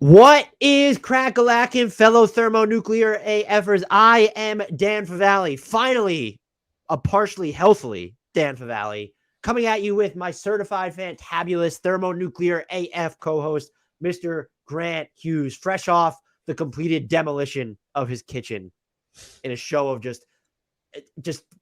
What is crack-a-lackin', fellow thermonuclear AFers? I am Dan Favale, finally a partially healthily Dan Favale, coming at you with my certified fantabulous thermonuclear AF co-host, Mr. Grant Hughes, fresh off the completed demolition of his kitchen in a show of just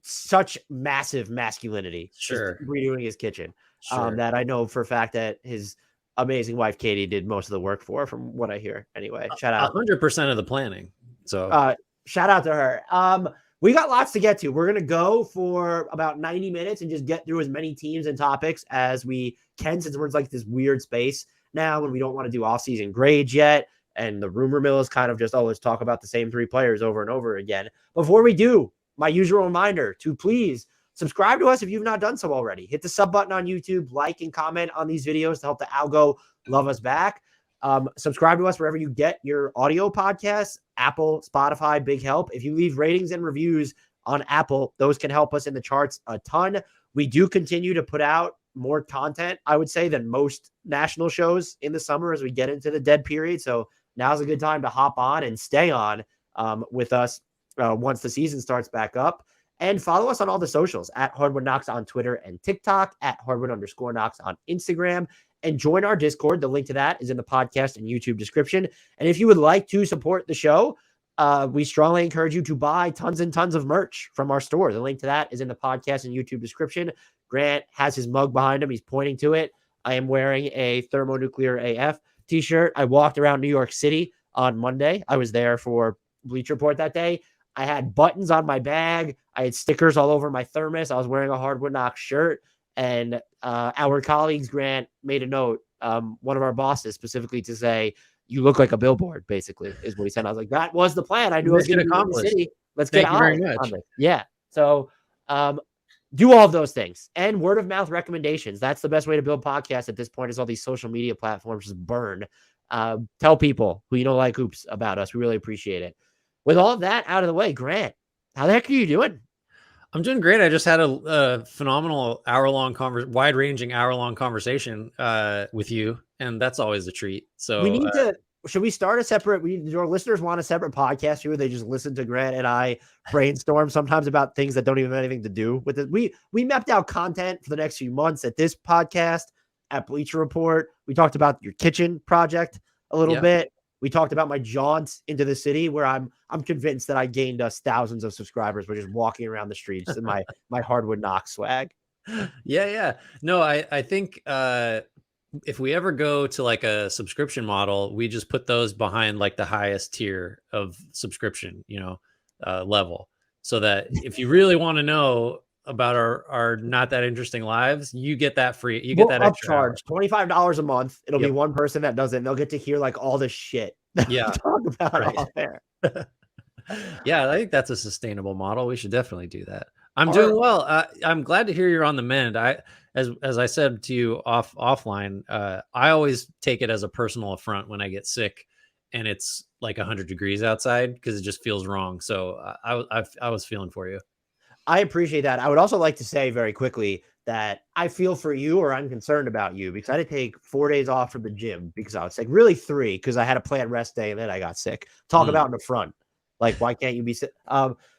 such massive masculinity. Sure. Just redoing his kitchen. Sure. That I know for a fact that his amazing wife Katie did most of the work for, from what I hear. Anyway, shout out. 100% of the planning. So shout out to her. We got lots to get to. We're gonna go for about 90 minutes and just get through as many teams and topics as we can, since we're in like this weird space now when we don't want to do off-season grades yet. And the rumor mill is kind of just, let's talk about the same three players over and over again. Before we do, my usual reminder to please subscribe to us if you've not done so already. Hit the sub button on YouTube, like and comment on these videos to help the algo love us back. Subscribe to us wherever you get your audio podcasts, Apple, Spotify, big help. If you leave ratings and reviews on Apple, those can help us in the charts a ton. We do continue to put out more content, I would say, than most national shows in the summer as we get into the dead period. So now's a good time to hop on and stay on with us once the season starts back up. And follow us on all the socials at HardwoodKnocks on Twitter and TikTok, at Hardwood_Knocks on Instagram, and join our Discord. The link to that is in the podcast and YouTube description. And if you would like to support the show, we strongly encourage you to buy tons and tons of merch from our store. The link to that is in the podcast and YouTube description. Grant has his mug behind him. He's pointing to it. I am wearing a Thermonuclear AF t-shirt. I walked around New York City on Monday. I was there for Bleach Report that day. I had buttons on my bag. I had stickers all over my thermos. I was wearing a HardwoodKnocks shirt. And our colleagues, Grant, made a note, one of our bosses specifically, to say, you look like a billboard, basically, is what he said. I was like, that was the plan. I knew I was going to come to the city. Let's get on it. Yeah. So do all of those things. And word of mouth recommendations. That's the best way to build podcasts at this point, is all these social media platforms just burn. Tell people who you know like hoops about us. We really appreciate it. With all of that out of the way, Grant, how the heck are you doing? I'm doing great. I just had a phenomenal wide-ranging hour-long conversation with you, and that's always a treat. So we need to. Should we start a separate? Do our listeners want a separate podcast here? They just listen to Grant and I brainstorm sometimes about things that don't even have anything to do with it. We mapped out content for the next few months at this podcast, at Bleacher Report. We talked about your kitchen project a little bit. We talked about my jaunt into the city, where I'm convinced that I gained us thousands of subscribers by just walking around the streets in my HardwoodKnocks swag. Yeah. No, I think if we ever go to like a subscription model, we just put those behind like the highest tier of subscription, level, so that if you really want to know about our not that interesting lives, you get that free. You get that extra upcharge, $25 a month. It'll be one person that does it, and they'll get to hear like all this shit that we talk about off air. Yeah, I think that's a sustainable model. We should definitely do that. I'm doing well. I'm glad to hear you're on the mend. As I said to you offline, I always take it as a personal affront when I get sick and it's like 100 degrees outside, because it just feels wrong. So I was feeling for you. I appreciate that. I would also like to say very quickly that I feel for you, or I'm concerned about you, because I had to take 4 days off from the gym because I was sick. Really 3, because I had a planned rest day and then I got sick. Talk about in the front. Like, why can't you be sick?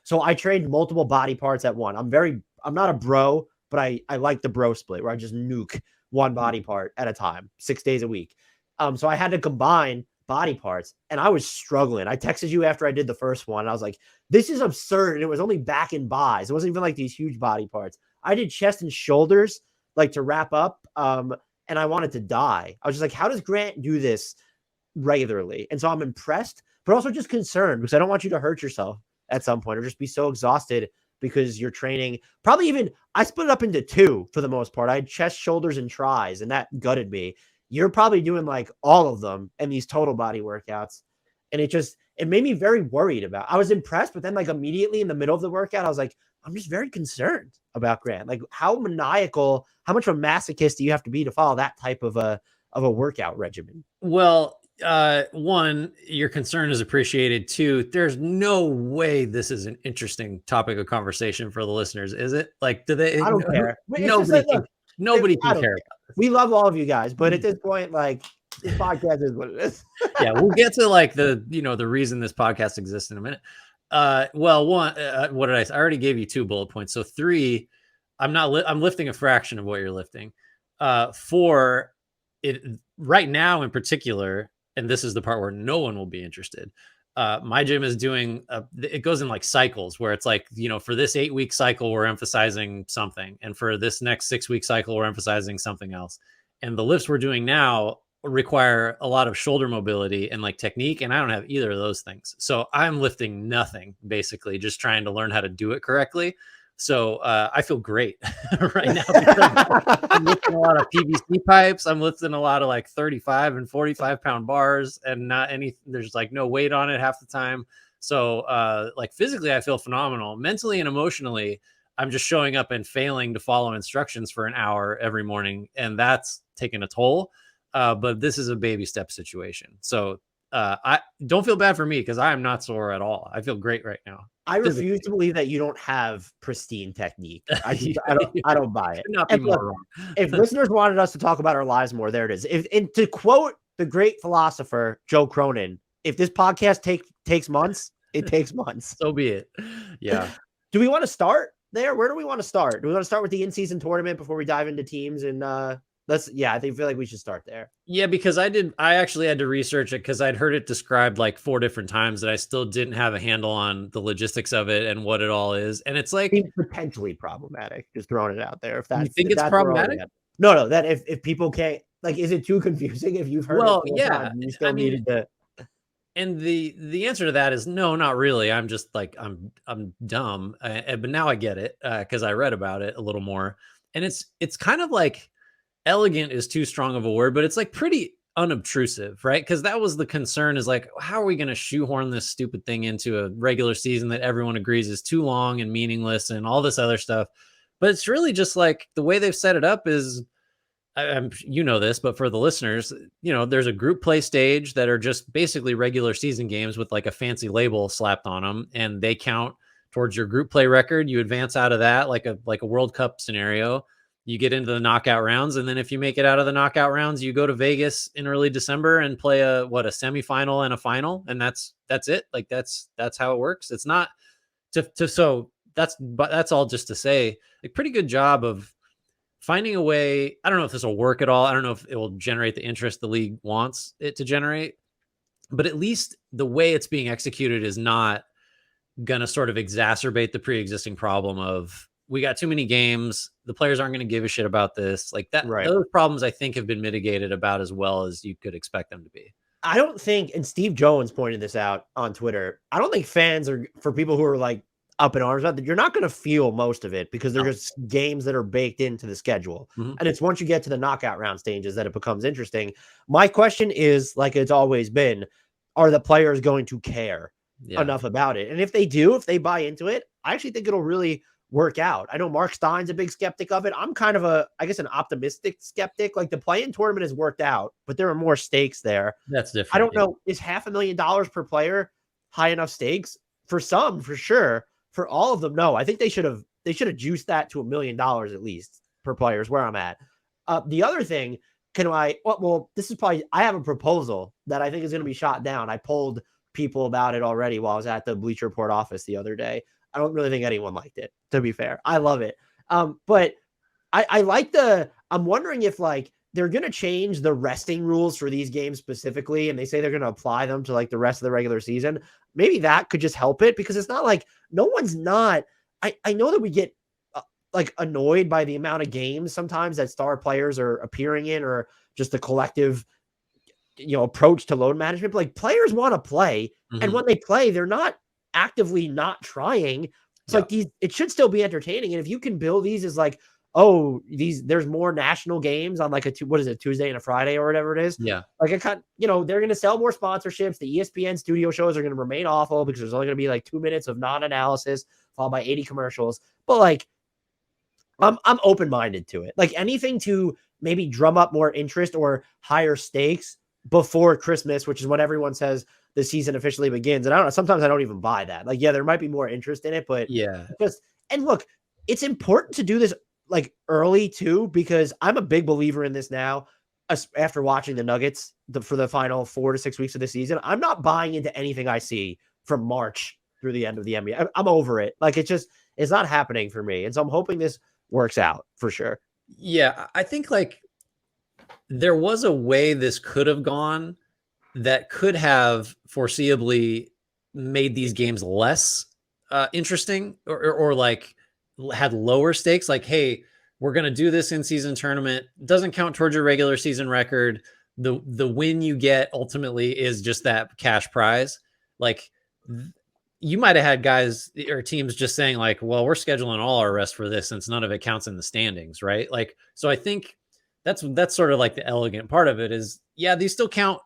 So I trained multiple body parts at one. I'm not a bro, but I like the bro split, where I just nuke one body part at a time, 6 days a week. So I had to combine body parts, and I was struggling. I texted you after I did the first one. And I was like, this is absurd. And it was only back and buys. It wasn't even like these huge body parts. I did chest and shoulders, like, to wrap up. And I wanted to die. I was just like, how does Grant do this regularly? And so I'm impressed, but also just concerned, because I don't want you to hurt yourself at some point or just be so exhausted because you're training. Probably even, I split it up into 2 for the most part. I had chest, shoulders, and tries, and that gutted me. You're probably doing like all of them and these total body workouts. And it made me very worried about. I was impressed, but then like immediately in the middle of the workout, I was like, I'm just very concerned about Grant. Like, how maniacal, how much of a masochist do you have to be to follow that type of a workout regimen? Well, one, your concern is appreciated. 2, there's no way this is an interesting topic of conversation for the listeners, is it? Like, do they? I don't care. Nobody can care about this. We love all of you guys, but at this point, like, This podcast is what it is. Yeah, we'll get to like the reason this podcast exists in a minute. Well, one, what did I say? I already gave you 2 bullet points. So 3, I'm lifting a fraction of what you're lifting. 4, it right now in particular, and this is the part where no one will be interested. My gym is doing it goes in like cycles where it's like, for this 8-week cycle, we're emphasizing something. And for this next 6-week cycle, we're emphasizing something else. And the lifts we're doing now require a lot of shoulder mobility and like technique. And I don't have either of those things. So I'm lifting nothing, basically just trying to learn how to do it correctly. So I feel great right now because I'm lifting a lot of PVC pipes. I'm lifting a lot of like 35 and 45 pound bars and there's like no weight on it half the time. So like physically, I feel phenomenal. Mentally and emotionally, I'm just showing up and failing to follow instructions for an hour every morning. And that's taking a toll. But this is a baby step situation. So I don't feel bad for me because I am not sore at all. I feel great right now. I refuse to believe that you don't have pristine technique. I don't buy it. Not be more wrong. If listeners wanted us to talk about our lives more, there it is. And to quote the great philosopher Joe Cronin, if this podcast takes months, it takes months. So be it. Yeah. Do we want to start there? Where do we want to start? Do we want to start with the in-season tournament before we dive into teams? And I feel like we should start there. Yeah, because I actually had to research it because I'd heard it described like 4 different times that I still didn't have a handle on the logistics of it and what it all is. And it's like potentially problematic. Just throwing it out there. If that's, you think it's problematic? No, that if people can't, like, is it too confusing if you've heard it? Yeah, you still needed to. And the answer to that is no, not really. I'm just like, I'm dumb. But now I get it because I read about it a little more. And it's kind of like, elegant is too strong of a word, but it's like pretty unobtrusive, right? Because that was the concern, is like, how are we going to shoehorn this stupid thing into a regular season that everyone agrees is too long and meaningless and all this other stuff? But it's really just like the way they've set it up is, this, but for the listeners, there's a group play stage that are just basically regular season games with like a fancy label slapped on them, and they count towards your group play record. You advance out of that like a World Cup scenario. You get into the knockout rounds, and then if you make it out of the knockout rounds, you go to Vegas in early December and play a semifinal and a final, and that's it. Like that's how it works. It's not so that's all just to say, a pretty good job of finding a way. I don't know if this will work at all. I don't know if it will generate the interest the league wants it to generate, but at least the way it's being executed is not going to sort of exacerbate the pre-existing problem of, we got too many games, the players aren't going to give a shit about this. Like that, right. Those problems I think have been mitigated about as well as you could expect them to be. I don't think, and Steve Jones pointed this out on Twitter, I don't think fans are, for people who are like up in arms about that, you're not going to feel most of it because they're just games that are baked into the schedule. Mm-hmm. And it's once you get to the knockout round stages that it becomes interesting. My question is, like it's always been, are the players going to care enough about it? And if they do, if they buy into it, I actually think it'll really work out. I know Mark Stein's a big skeptic of it. I'm kind of an optimistic skeptic. Like the play-in tournament has worked out, but there are more stakes there. That's different. I don't know. Is $500,000 per player high enough stakes? For some, for sure. For all of them, no. I think they should have juiced that to $1 million at least per player is where I'm at. The other thing, this is probably, I have a proposal that I think is going to be shot down. I polled people about it already while I was at the Bleacher Report office the other day. I don't really think anyone liked it, to be fair. I love it. But I like I'm wondering if like they're going to change the resting rules for these games specifically, and they say they're going to apply them to like the rest of the regular season. Maybe that could just help it, because it's not like I know that we get like annoyed by the amount of games sometimes that star players are appearing in, or just the collective, approach to load management. But like players want to play. Mm-hmm. And when they play, they're not actively not trying. It's like it should still be entertaining. And if you can build these as like, there's more national games on like Tuesday and a Friday or whatever it is. Yeah. Like they're going to sell more sponsorships. The ESPN studio shows are going to remain awful because there's only going to be like 2 minutes of non-analysis followed by 80 commercials. But like, I'm open-minded to it. Like anything to maybe drum up more interest or higher stakes before Christmas, which is when everyone says the season officially begins. And I don't know, sometimes I don't even buy that. Like, yeah, there might be more interest in it, but and look, it's important to do this like early too, because I'm a big believer in this now. after watching the Nuggets for the final 4 to 6 weeks of the season, I'm not buying into anything I see from March through the end of the NBA. I'm over it. Like it's not happening for me. And so I'm hoping this works out for sure. Yeah, I think like there was a way this could have gone that could have foreseeably made these games less interesting or like had lower stakes. Like, hey, we're going to do this in season tournament. Doesn't count towards your regular season record. The win you get ultimately is just that cash prize. Like you might have had guys or teams just saying like, well, we're scheduling all our rest for this since none of it counts in the standings. Right. Like, so I think that's sort of like the elegant part of it is, yeah, these still count.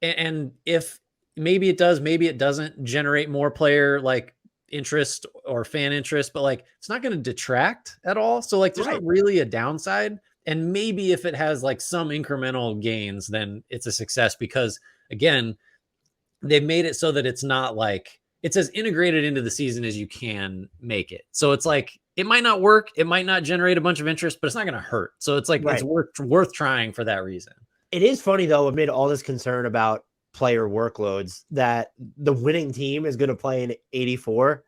And if maybe it does, maybe it doesn't generate more player like interest or fan interest, but like it's not going to detract at all. So like there's not really a downside. And maybe if it has like some incremental gains, then it's a success because again, they've made it so that it's not like it's as integrated into the season as you can make it. So it's like it might not work, it might not generate a bunch of interest, but it's not going to hurt. So it's like it's worth trying for that reason. It is funny though, amid all this concern about player workloads, that the winning team is going to play an 84,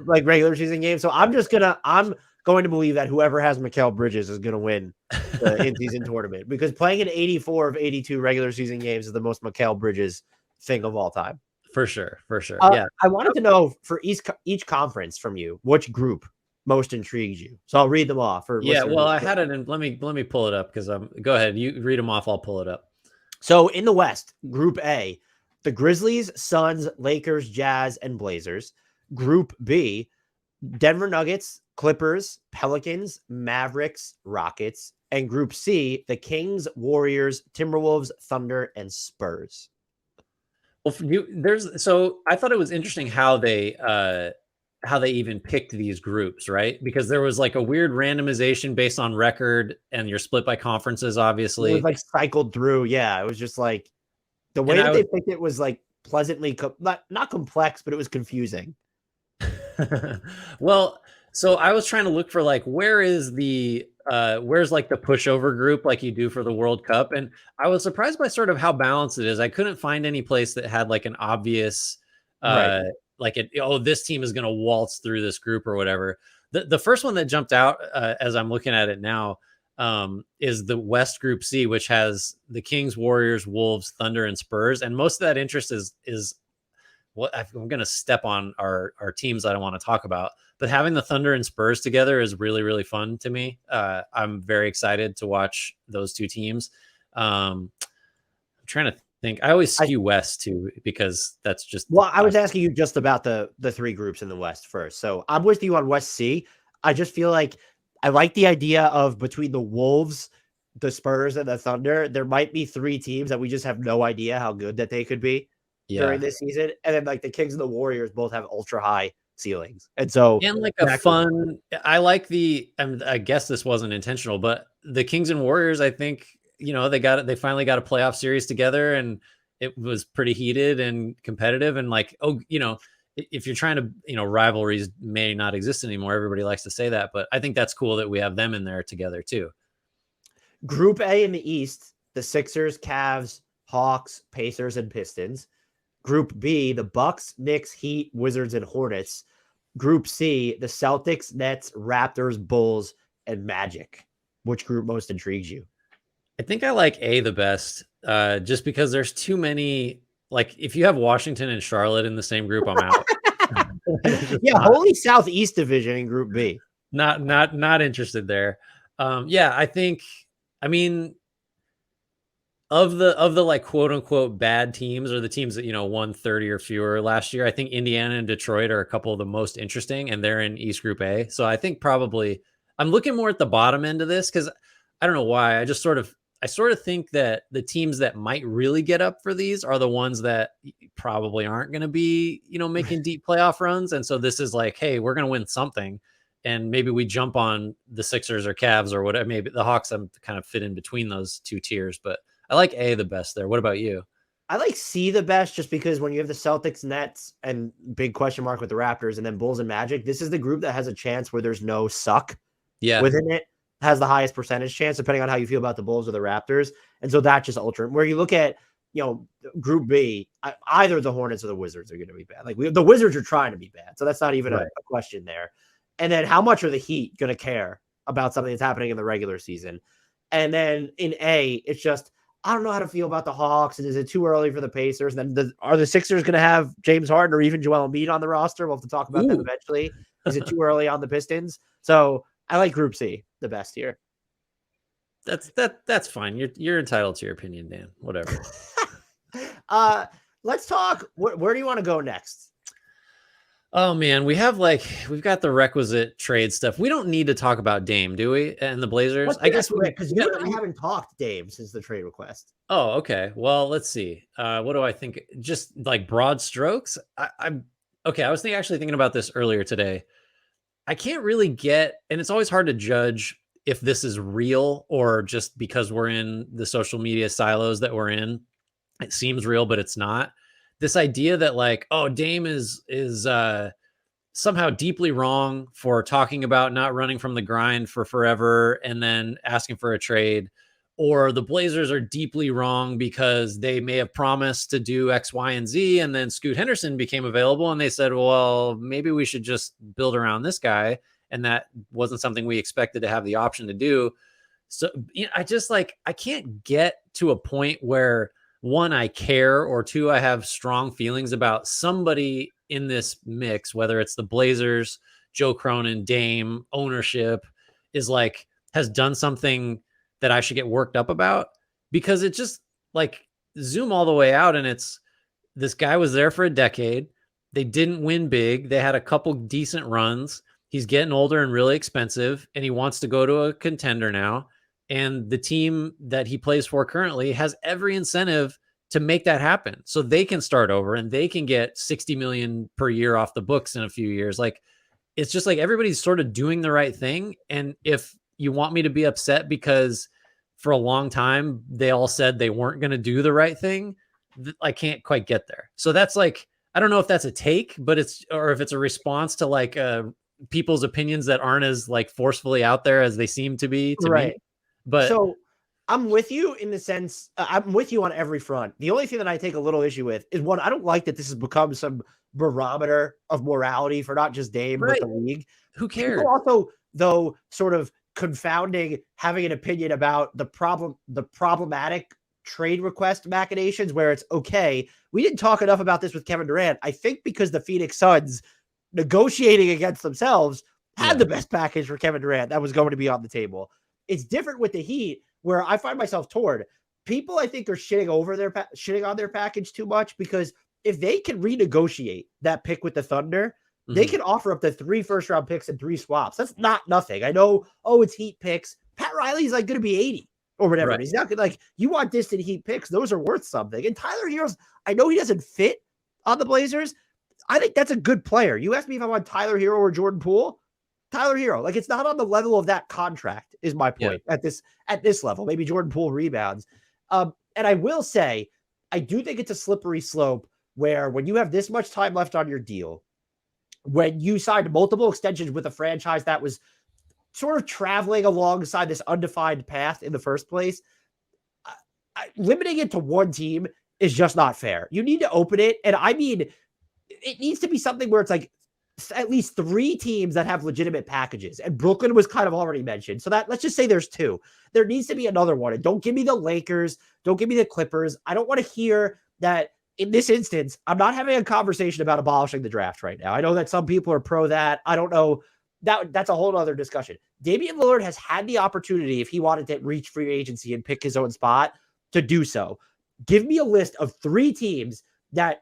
like regular season game. So I'm going to believe that whoever has Mikal Bridges is going to win the in-season tournament because playing an 84 of 82 regular season games is the most Mikal Bridges thing of all time. For sure. Yeah. I wanted to know for each conference from you, which group most intrigues you. So I'll read them off. Well, I had it in. Let me pull it up because go ahead. You read them off. I'll pull it up. So in the West, Group A, the Grizzlies, Suns, Lakers, Jazz, and Blazers. Group B, Denver Nuggets, Clippers, Pelicans, Mavericks, Rockets. And Group C, the Kings, Warriors, Timberwolves, Thunder, and Spurs. Well, so I thought it was interesting how they even picked these groups, right? Because there was like a weird randomization based on record and you're split by conferences, obviously. It was like cycled through. Yeah. It was just like the way that they picked it was like pleasantly, not complex, but it was confusing. Well, so I was trying to look for like, where's like the pushover group like you do for the World Cup. And I was surprised by sort of how balanced it is. I couldn't find any place that had like an obvious, this team is going to waltz through this group or whatever. The first one that jumped out as I'm looking at it now is the West Group C, which has the Kings, Warriors, Wolves, Thunder, and Spurs. And most of that interest is what I'm going to step on our teams that I want to talk about. But having the Thunder and Spurs together is really, really fun to me. I'm very excited to watch those two teams. I'm trying to think. I always skew West too, because that's just. Well, I was asking you just about the three groups in the West first. So I'm with you on West C. I just feel like I like the idea of between the Wolves, the Spurs, and the Thunder, there might be three teams that we just have no idea how good that they could be during this season. And then like the Kings and the Warriors both have ultra high ceilings. And so like I like I guess this wasn't intentional, but the Kings and Warriors, I think, they finally got a playoff series together and it was pretty heated and competitive. And like, if you're trying to, rivalries may not exist anymore. Everybody likes to say that, but I think that's cool that we have them in there together too. Group A in the East, the Sixers, Cavs, Hawks, Pacers, and Pistons. Group B, the Bucks, Knicks, Heat, Wizards, and Hornets. Group C, the Celtics, Nets, Raptors, Bulls, and Magic. Which group most intrigues you? I think I like A the best, just because there's too many. Like, if you have Washington and Charlotte in the same group, I'm out. Holy Southeast Division in Group B. Not interested there. I think. I mean, of the like quote unquote bad teams or the teams that won 30 or fewer last year, I think Indiana and Detroit are a couple of the most interesting, and they're in East Group A. So I think probably I'm looking more at the bottom end of this because I don't know why. I sort of think that the teams that might really get up for these are the ones that probably aren't going to be making deep playoff runs, and so this is like, hey, we're going to win something, and maybe we jump on the Sixers or Cavs or whatever. Maybe the Hawks kind of fit in between those two tiers, but I like A the best there. What about you? I like C the best just because when you have the Celtics, Nets, and big question mark with the Raptors, and then Bulls and Magic, this is the group that has a chance where there's no suck within it. has the highest percentage chance, depending on how you feel about the Bulls or the Raptors. And so that's just ultra. Where you look at, Group B, either the Hornets or the Wizards are going to be bad. Like the Wizards are trying to be bad. So that's not even a question there. And then how much are the Heat going to care about something that's happening in the regular season? And then in A, it's just, I don't know how to feel about the Hawks. And is it too early for the Pacers? And then are the Sixers going to have James Harden or even Joel Embiid on the roster? We'll have to talk about them eventually. Is it too early on the Pistons? So I like Group C the best here. That's fine. You're entitled to your opinion, Dan. Whatever. Let's talk. Where do you want to go next? Oh man, we've got the requisite trade stuff. We don't need to talk about Dame, do we? And the Blazers. I guess because you and I haven't talked Dame since the trade request. Oh, okay. Well, let's see. What do I think? Just like broad strokes. I'm okay. I was actually thinking about this earlier today. I can't really get, and it's always hard to judge if this is real or just because we're in the social media silos that we're in. It seems real, but it's not. This idea that like, oh, Dame is somehow deeply wrong for talking about not running from the grind for forever and then asking for a trade, or the Blazers are deeply wrong because they may have promised to do X, Y, and Z, and then Scoot Henderson became available and they said, well, maybe we should just build around this guy, and that wasn't something we expected to have the option to do. So I can't get to a point where one, I care, or two, I have strong feelings about somebody in this mix, whether it's the Blazers, Joe Cronin, Dame, ownership, has done something that I should get worked up about, because it just zoom all the way out. And it's, this guy was there for a decade. They didn't win big. They had a couple decent runs. He's getting older and really expensive, and he wants to go to a contender now. And the team that he plays for currently has every incentive to make that happen, so they can start over and they can get $60 million per year off the books in a few years. It's just everybody's sort of doing the right thing. And if you want me to be upset because for a long time they all said they weren't going to do the right thing, I can't quite get there. So that's I don't know if that's a take, but or if it's a response to people's opinions that aren't as forcefully out there as they seem to be to me. But so I'm with you in the sense, I'm with you on every front. The only thing that I take a little issue with is, one, I don't like that this has become some barometer of morality for not just Dame, but the league. Who cares? People also, though, sort of confounding having an opinion about the problematic trade request machinations, where it's okay. We didn't talk enough about this with Kevin Durant. I think because the Phoenix Suns, negotiating against themselves, had the best package for Kevin Durant that was going to be on the table. It's different with the Heat, where I find myself torn. People, I think, are shitting on their package too much, because if they can renegotiate that pick with the Thunder, they can offer up to 3 first-round picks and 3 swaps. That's not nothing. I know, it's Heat picks. Pat Riley's going to be 80 or whatever. Right. He's not going to, you want distant Heat picks. Those are worth something. And Tyler Hero's, I know he doesn't fit on the Blazers. I think that's a good player. You asked me if I want Tyler Hero or Jordan Poole. Tyler Hero, it's not on the level of that contract, is my point at this level. Maybe Jordan Poole rebounds. And I will say, I do think it's a slippery slope where when you have this much time left on your deal, when you signed multiple extensions with a franchise that was sort of traveling alongside this undefined path in the first place, limiting it to one team is just not fair. You need to open it. And I mean, it needs to be something where it's at least 3 teams that have legitimate packages. And Brooklyn was kind of already mentioned. So let's just say there's 2. There needs to be another one. And don't give me the Lakers. Don't give me the Clippers. I don't want to hear that in this instance. I'm not having a conversation about abolishing the draft right now. I know that some people are pro that. I don't know. That's a whole other discussion. Damian Lillard has had the opportunity, if he wanted to reach free agency and pick his own spot, to do so. Give me a list of 3 teams that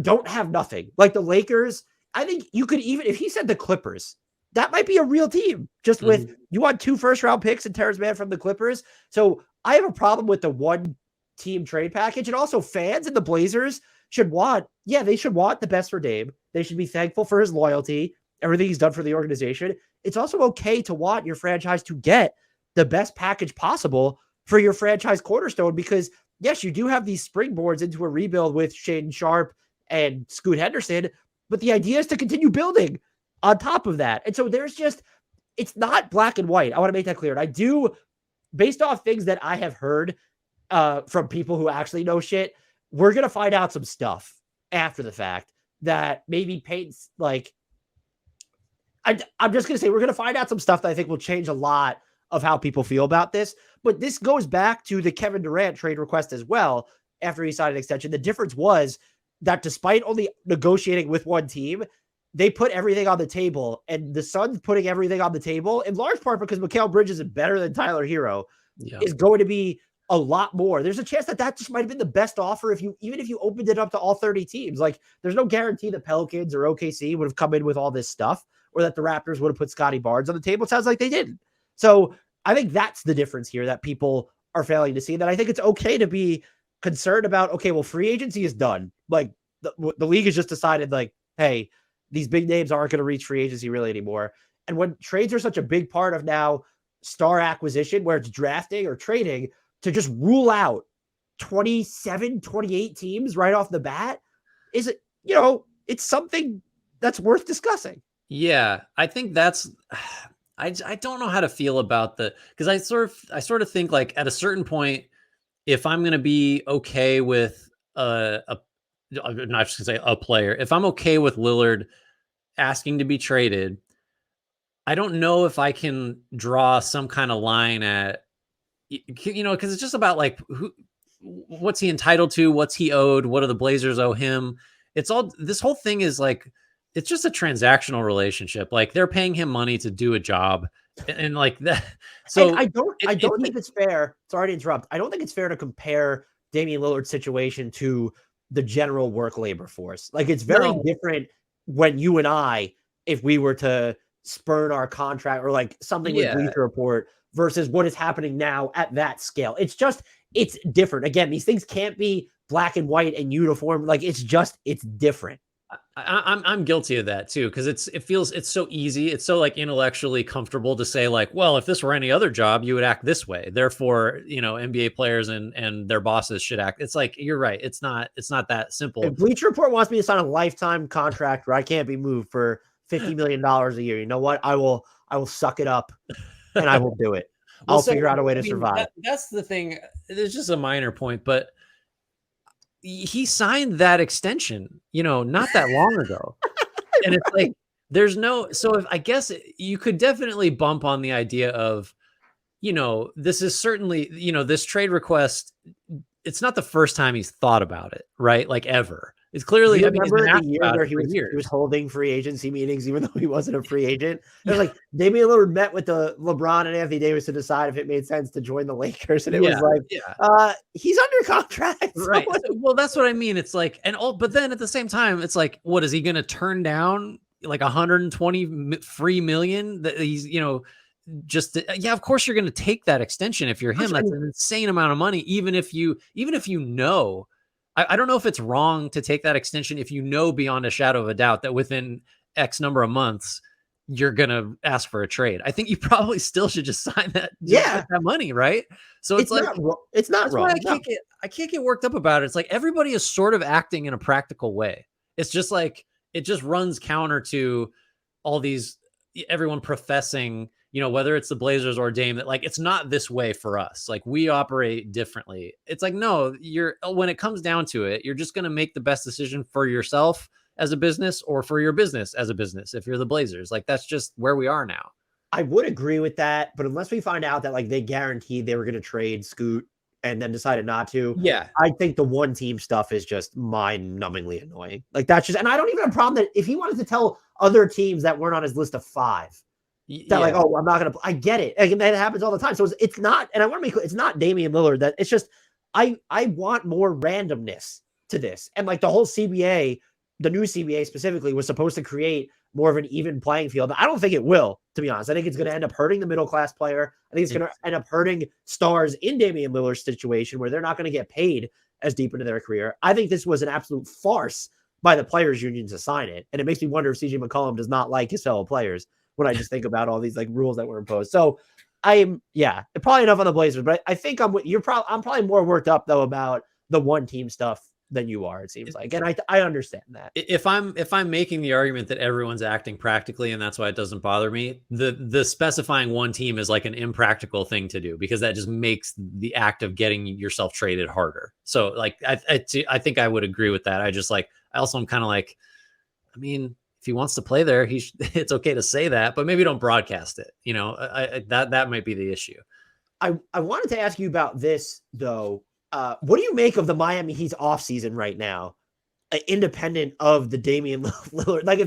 don't have nothing. Like the Lakers, I think you could, even if he said the Clippers, that might be a real team. Just with, you want 2 first-round picks and Terrence Mann from the Clippers. So I have a problem with the one team trade package. And also, fans and the Blazers should want the best for Dame. They should be thankful for his loyalty, everything he's done for the organization. It's also okay to want your franchise to get the best package possible for your franchise cornerstone, because yes, you do have these springboards into a rebuild with Shaedon Sharpe and Scoot Henderson, but the idea is to continue building on top of that. And so there's just, it's not black and white. I want to make that clear. And I do, based off things that I have heard from people who actually know shit, we're going to find out some stuff after the fact that maybe paints like, I'm just going to say we're going to find out some stuff that I think will change a lot of how people feel about this. But this goes back to the Kevin Durant trade request as well after he signed an extension. The difference was that despite only negotiating with one team, they put everything on the table, and the Suns putting everything on the table in large part because Mikal Bridges is better than Tyler Hero is going to be a lot more. There's a chance that just might have been the best offer even if you opened it up to all 30 teams. Like there's no guarantee the Pelicans or OKC would have come in with all this stuff or that the Raptors would have put Scotty Barnes on the table. It sounds like they didn't. So I think that's the difference here that people are failing to see, that I think it's okay to be concerned about, okay, well, free agency is done. Like the league has just decided like, hey, these big names aren't going to reach free agency really anymore. And when trades are such a big part of now star acquisition, where it's drafting or trading, to just rule out 27, 28 teams right off the bat, is it, it's something that's worth discussing. Yeah, I think that's, I don't know how to feel about because I sort of think like at a certain point, if I'm going to be okay with I'm not just going to say a player, if I'm okay with Lillard asking to be traded, I don't know if I can draw some kind of line at, because it's just about like what's he entitled to, what's he owed, what do the Blazers owe him. It's all, this whole thing is like, it's just a transactional relationship. Like they're paying him money to do a job and like that. So and I don't think it's fair. Sorry to interrupt. I don't think it's fair to compare Damian Lillard's situation to the general work labor force. Like it's very different when you and I, if we were to spurn our contract or like something with Bleacher Report versus what is happening now at that scale. It's different. Again, these things can't be black and white and uniform. Like it's different. I'm guilty of that too, because it's so easy. It's so like intellectually comfortable to say like, well, if this were any other job, you would act this way. Therefore, NBA players and their bosses should act. It's like, you're right. It's not that simple. If Bleacher Report wants me to sign a lifetime contract where I can't be moved for $50 million a year, you know what? I will suck it up and I will do it. I'll figure out a way to survive. That's the thing. There's just a minor point, but he signed that extension, not that long ago. And it's like, so I guess you could definitely bump on the idea of, this is certainly, this trade request, it's not the first time he's thought about it, right? Like ever. It's clearly, remember the year where he was holding free agency meetings, even though he wasn't a free agent. It was like Damian Lillard met with the LeBron and Anthony Davis to decide if it made sense to join the Lakers. And it was like, he's under contract. Right. Well, that's what I mean. It's like, but then at the same time, it's like, what is he going to turn down? Like 120 free million that he's, of course you're going to take that extension. If you're him, that's an insane amount of money. Even if you know, I don't know if it's wrong to take that extension if you know beyond a shadow of a doubt that within X number of months you're gonna ask for a trade. I think you probably still should just sign that. That money, right? So it's like it's not wrong. I can't get worked up about it. It's like everybody is sort of acting in a practical way. It's just like it just runs counter to all these everyone professing. Whether it's the Blazers or Dame, that like, it's not this way for us. Like we operate differently. It's like, no, when it comes down to it, you're just going to make the best decision for yourself as a business or for your business as a business. If you're the Blazers, like that's just where we are now. I would agree with that. But unless we find out that like they guaranteed they were going to trade Scoot and then decided not to. Yeah. I think the one team stuff is just mind numbingly annoying. Like that's just, and I don't even have a problem that if he wanted to tell other teams that weren't on his list of 5, that like, oh, I'm not going to, I get it. And that happens all the time. So it's not, and I want to make clear, it's not Damian Lillard that it's just, I want more randomness to this. And like the whole CBA, the new CBA specifically was supposed to create more of an even playing field. I don't think it will, to be honest. I think it's going to end up hurting the middle-class player. I think it's going to end up hurting stars in Damian Lillard's situation where they're not going to get paid as deep into their career. I think this was an absolute farce by the players' union to sign it. And it makes me wonder if CJ McCollum does not like his fellow players when I just think about all these like rules that were imposed. So probably enough on the Blazers, but I think I'm probably more worked up though about the one team stuff than you are, it seems like. And I understand that. If I'm making the argument that everyone's acting practically and that's why it doesn't bother me, the specifying one team is like an impractical thing to do, because that just makes the act of getting yourself traded harder. So like I think I would agree with that. I also am kind of like, I mean, if he wants to play there, it's okay to say that, but maybe don't broadcast it. That might be the issue. I wanted to ask you about this though. What do you make of the Miami Heat's offseason right now, independent of the Damian Lillard? Like,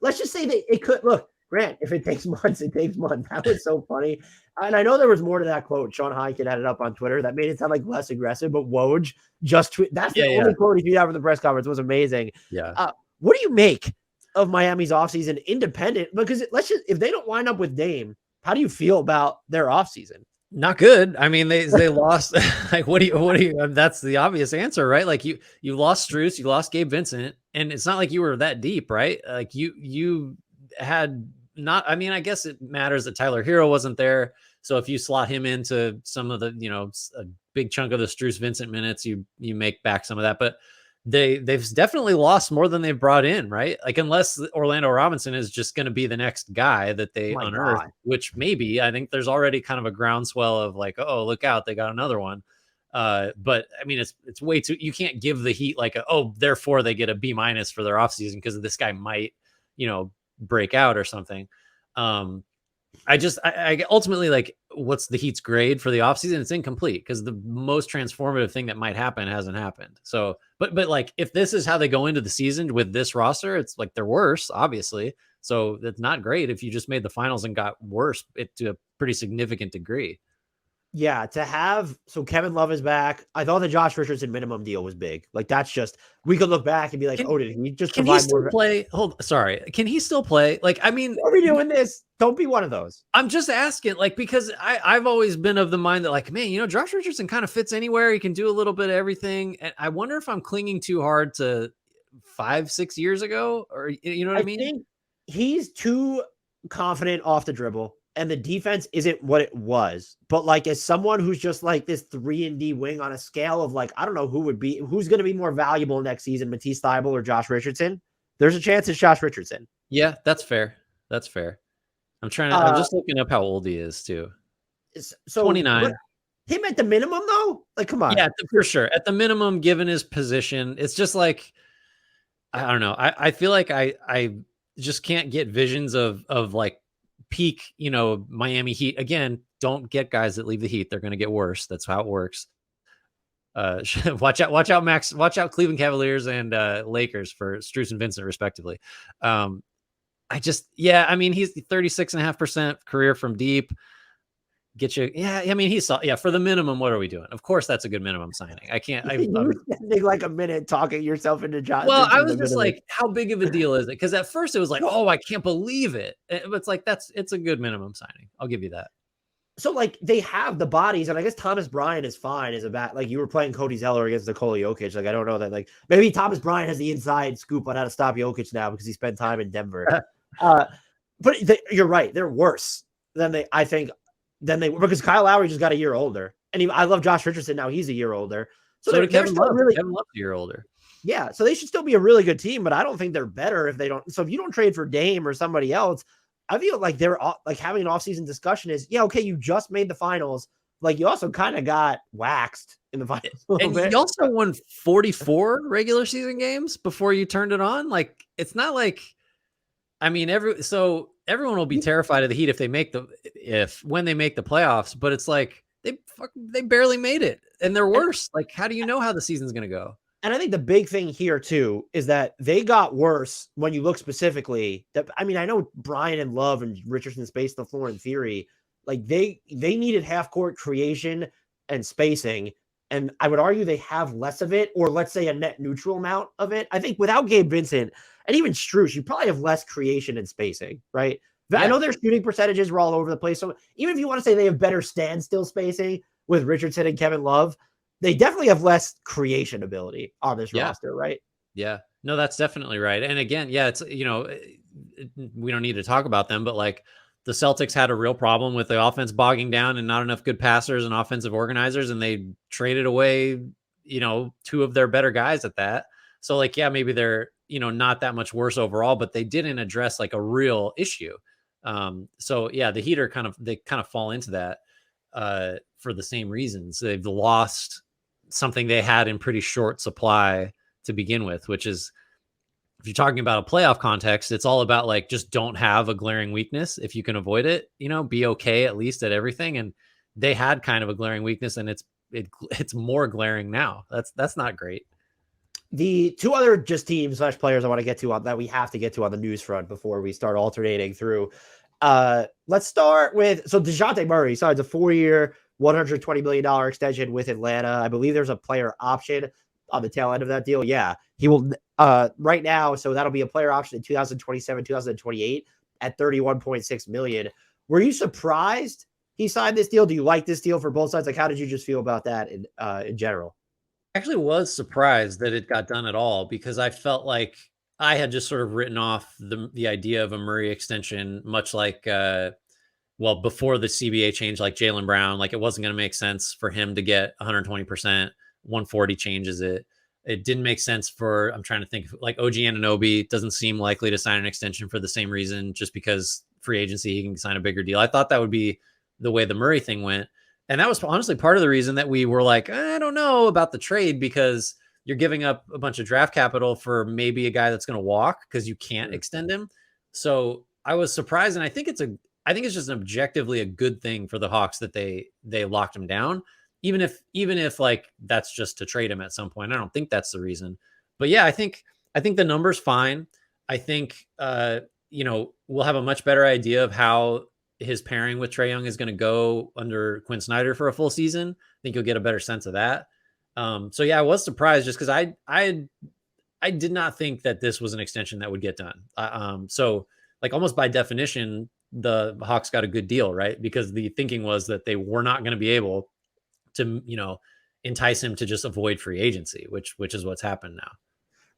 let's just say it could, look, Grant, if it takes months, it takes months. That was so funny. And I know there was more to that quote. Sean Hyken had it up on Twitter that made it sound like less aggressive, but Woj just that's the only quote he tweeted out for the press conference. It was amazing. Yeah. What do you make of Miami's offseason independent? Because if they don't wind up with Dame, how do you feel about their offseason? Not good. I mean, they lost. Like, what do you? That's the obvious answer, right? Like you lost Strus, you lost Gabe Vincent, and it's not like you were that deep, right? Like you had not. I mean, I guess it matters that Tyler Hero wasn't there. So if you slot him into some of the, a big chunk of the Strus Vincent minutes, you make back some of that. But they've definitely lost more than they've brought in, right? Like, unless Orlando Robinson is just going to be the next guy that they unearth, which maybe, I think there's already kind of a groundswell of like, oh, look out, they got another one. But I mean, it's way too, you can't give the Heat like therefore they get a B- for their offseason because this guy might, break out or something. I ultimately, like, what's the Heat's grade for the offseason? It's incomplete because the most transformative thing that might happen hasn't happened. So, but like, if this is how they go into the season with this roster, it's like they're worse, obviously. So it's not great if you just made the finals and got worse to a pretty significant degree. Yeah, so Kevin Love is back. I thought the Josh Richardson minimum deal was big. Like, that's just, we could look back and be like, did he just can he still play? Can he still play? Like, I mean, are we doing this? Don't be one of those. I'm just asking, like, because I've always been of the mind that, like, man, Josh Richardson kind of fits anywhere. He can do a little bit of everything. And I wonder if I'm clinging too hard to 5-6 years ago, or you know what I mean? Think he's too confident off the dribble. And the defense isn't what it was. But like, as someone who's just like this 3-and-D wing on a scale of like, I don't know who's going to be more valuable next season, Matisse Thybulle or Josh Richardson. There's a chance it's Josh Richardson. Yeah, that's fair. I'm just looking up how old he is too. So 29. Him at the minimum though? Like, come on. Yeah, for sure. At the minimum, given his position, it's just like, I don't know. I feel like I just can't get visions of like, peak, Miami Heat. Again, don't get guys that leave the Heat. They're going to get worse. That's how it works. Watch out, Max. Watch out, Cleveland Cavaliers and Lakers for Strus and Vincent, respectively. I mean, he's 36.5% career from deep. Get you. Yeah, I mean, for the minimum. What are we doing? Of course, that's a good minimum signing. I can't. I'm spending like a minute talking yourself into John. Well, I was just like, how big of a deal is it? Because at first it was like, oh, I can't believe it. But it's like it's a good minimum signing. I'll give you that. So like, they have the bodies, and I guess Thomas Bryant is fine as a bat. Like, you were playing Cody Zeller against Nikola Jokic. Like, I don't know that, like, maybe Thomas Bryant has the inside scoop on how to stop Jokic now because he spent time in Denver. But you're right, they're worse than they were, because Kyle Lowry just got a year older, and I love Josh Richardson now. He's a year older. So did Kevin Love. Kevin Love's a year older. Yeah, so they should still be a really good team, but I don't think they're better if they don't. So if you don't trade for Dame or somebody else, I feel like they're like having an offseason discussion is, yeah, okay, you just made the finals. Like, you also kind of got waxed in the finals. And you also won 44 regular season games before you turned it on. Like, it's not like, I mean, everyone will be terrified of the Heat when they make the playoffs, but it's like they barely made it and they're worse. Like, how do you know how the season's going to go? And I think the big thing here too is that they got worse when you look specifically. I mean, I know Brian and Love and Richardson spaced the floor in theory. Like, they needed half court creation and spacing, and I would argue they have less of it, or let's say a net neutral amount of it. I think without Gabe Vincent and even Strus, you probably have less creation and spacing, right? Yeah. I know their shooting percentages were all over the place. So even if you want to say they have better standstill spacing with Richardson and Kevin Love, they definitely have less creation ability on this roster, right? Yeah, no, that's definitely right. And again, yeah, it's, we don't need to talk about them, but like, the Celtics had a real problem with the offense bogging down and not enough good passers and offensive organizers, and they traded away two of their better guys at that. So like, yeah, maybe they're, not that much worse overall, but they didn't address like a real issue. So yeah, the Heat they kind of fall into that for the same reasons. They've lost something they had in pretty short supply to begin with, which is, if you're talking about a playoff context, it's all about like, just don't have a glaring weakness. If you can avoid it, be okay at least at everything. And they had kind of a glaring weakness, and it's more glaring now. That's not great. The two other just teams / players I want to get to that we have to get to on the news front before we start alternating through. Let's start with, so Dejounte Murray signs a 4-year, $120 million extension with Atlanta. I believe there's a player option on the tail end of that deal. Yeah, he will right now. So that'll be a player option in 2027, 2028 at $31.6 million. Were you surprised he signed this deal? Do you like this deal for both sides? Like, how did you just feel about that in general? I actually was surprised that it got done at all, because I felt like I had just sort of written off the idea of a Murray extension, much like, before the CBA change, like Jaylen Brown, like it wasn't going to make sense for him to get 120%, 140 changes it. It didn't make sense for, I'm trying to think, like OG Anunoby doesn't seem likely to sign an extension for the same reason, just because free agency, he can sign a bigger deal. I thought that would be the way the Murray thing went. And that was honestly part of the reason that we were like, I don't know about the trade, because you're giving up a bunch of draft capital for maybe a guy that's going to walk because you can't extend him. So I was surprised. And I think it's just objectively a good thing for the Hawks that they locked him down, even if like that's just to trade him at some point. I don't think that's the reason, but yeah, I think the number's fine. I think, we'll have a much better idea of how his pairing with Trae Young is going to go under Quinn Snyder for a full season. I think you'll get a better sense of that. So yeah, I was surprised, just because I did not think that this was an extension that would get done. So like, almost by definition, the Hawks got a good deal, right? Because the thinking was that they were not going to be able to, entice him to just avoid free agency, which is what's happened now.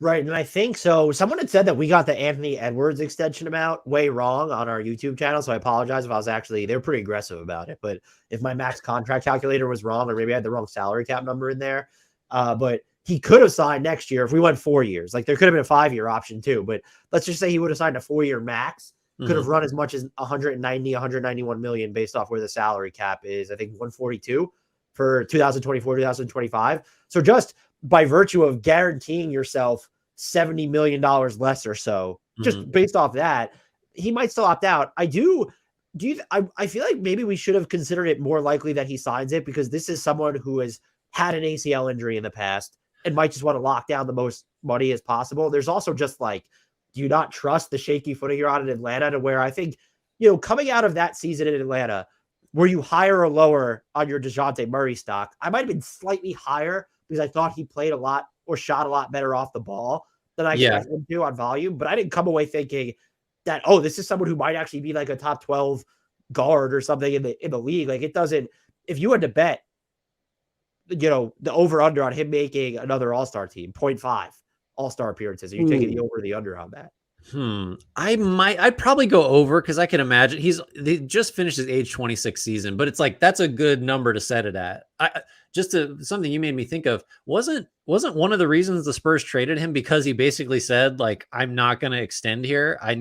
Right. And I think so. Someone had said that we got the Anthony Edwards extension amount way wrong on our YouTube channel. So I apologize if I was they're pretty aggressive about it. But if my max contract calculator was wrong, or maybe I had the wrong salary cap number in there. But he could have signed next year if we went 4 years. Like, there could have been a 5-year option too. But let's just say he would have signed a 4-year max. Could have run as much as 191 million based off where the salary cap is. I think 142 for 2024, 2025. So just by virtue of guaranteeing yourself $70 million less or so, just based off that, he might still opt out. I feel like maybe we should have considered it more likely that he signs it, because this is someone who has had an ACL injury in the past and might just want to lock down the most money as possible. There's also just like, do you not trust the shaky footing you're on in Atlanta, to where I think, coming out of that season in Atlanta, were you higher or lower on your Dejounte Murray stock? I might have been slightly higher, because I thought he played a lot or shot a lot better off the ball than I expected him to on volume. But I didn't come away thinking that, this is someone who might actually be like a top 12 guard or something in the league. Like, it doesn't, if you had to bet, the over under on him making another All-Star team, 0.5 All-Star appearances, are you taking the over or the under on that? I'd probably go over, because I can imagine they just finished his age 26 season, but it's like, that's a good number to set it at. Something you made me think of, wasn't one of the reasons the Spurs traded him because he basically said, like, I'm not going to extend here. I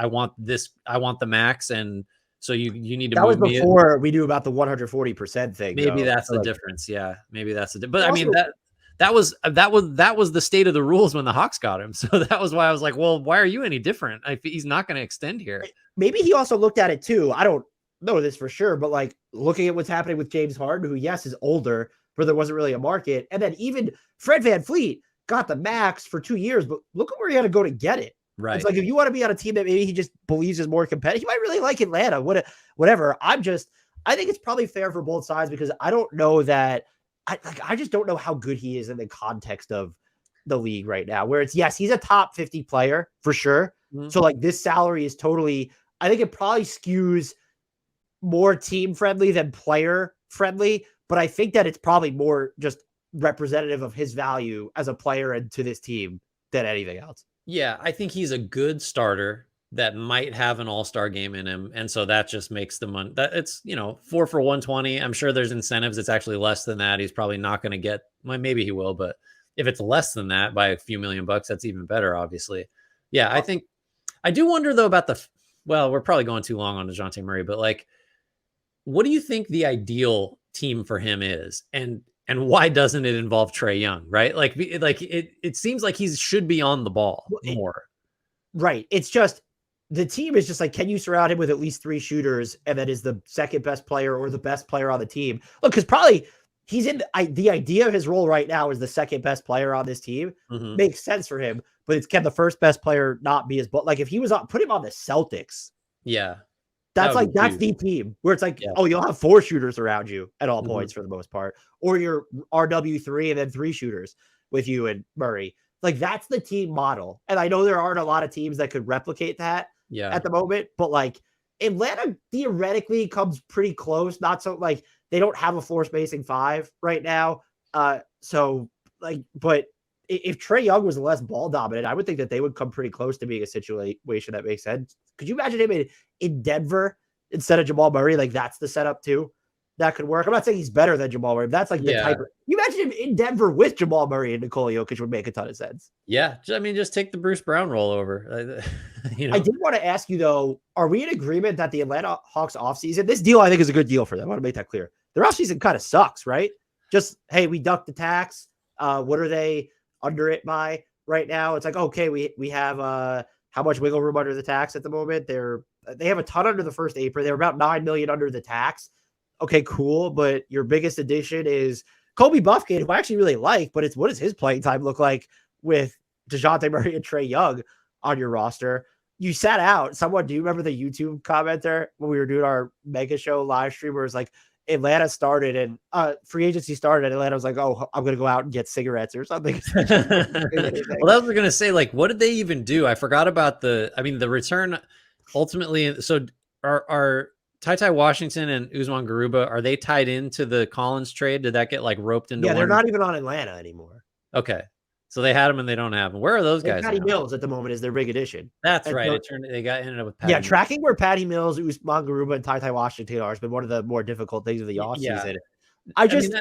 want the max. And so you need to move me. That was before we knew about the 140% thing. Maybe that's the difference. Yeah, maybe that's the but also, I mean, that was the state of the rules when the Hawks got him. So that was why I was like, well, why are you any different? He's not going to extend here. Maybe he also looked at it too. I don't know this for sure, but like, looking at what's happening with James Harden, who, yes, is older, but there wasn't really a market. And then even Fred VanVleet got the max for 2 years, but look at where he had to go to get it. Right. It's like, if you want to be on a team that maybe he just believes is more competitive, he might really like Atlanta, whatever. I think it's probably fair for both sides, because I don't know that I just don't know how good he is in the context of the league right now, where it's, yes, he's a top 50 player for sure. So like, this salary is totally, I think it probably skews more team friendly than player friendly, but I think that it's probably more just representative of his value as a player and to this team than anything else. Yeah, I think he's a good starter. that might have an all-star game in him. And so that just makes the money that it's, 4 for 120. I'm sure there's incentives. It's actually less than that. He's probably not going to get, well, maybe he will, but if it's less than that by a few $1,000,000, that's even better, obviously. Yeah. I do wonder though about we're probably going too long on Dejounte Murray, but like, what do you think the ideal team for him is? And why doesn't it involve Trae Young? Right. Like it seems like he should be on the ball more. Right. It's just, the team is just like, can you surround him with at least 3 shooters and that is the second best player or the best player on the team? Look, because probably he's in the idea of his role right now is the second best player on this team. Mm-hmm. Makes sense for him, but can the first best player not be his, but like if he was put him on the Celtics. Yeah. That's the team where it's like, oh, you'll have 4 shooters around you at all points for the most part, or your RW3 and then 3 shooters with you and Murray. Like that's the team model. And I know there aren't a lot of teams that could replicate that at the moment, but like Atlanta theoretically comes pretty close. Not so like they don't have a floor spacing 5 right now. So like, but if Trae Young was less ball dominant, I would think that they would come pretty close to being a situation that makes sense. Could you imagine him in Denver instead of Jamal Murray? Like that's the setup too. That could work. I'm not saying he's better than Jamal Murray. That's like the type of, you imagine him in Denver with Jamal Murray and Nikola Jokic would make a ton of sense. Yeah. I mean, just take the Bruce Brown rollover. I did want to ask you though, are we in agreement that the Atlanta Hawks offseason, this deal I think is a good deal for them. I want to make that clear. Their offseason kind of sucks, right? Just, hey, we ducked the tax. What are they under it by right now? It's like, okay, we have how much wiggle room under the tax at the moment? They have a ton under the first apron. They're about $9 million under the tax. Okay, cool. But your biggest addition is Kobe Buffgate, who I actually really like, but what does his playing time look like with Dejounte Murray and Trae Young on your roster? You sat out. Do you remember the YouTube commenter when we were doing our mega show live stream where it was like Atlanta started and free agency started and Atlanta was like, oh, I'm going to go out and get cigarettes or something. Well, that was going to say, like, what did they even do? I forgot about the return ultimately. So are Ty Washington and Usman Garuba, are they tied into the Collins trade? Did that get like roped into? Yeah, they're not even on Atlanta anymore. Okay. So they had them and they don't have them. Where are those guys? Patty Mills at the moment is their big addition. That's right. They ended up with Patty Mills. Tracking where Patty Mills, Usman Garuba, and Ty Washington are has been one of the more difficult things of the offseason. It's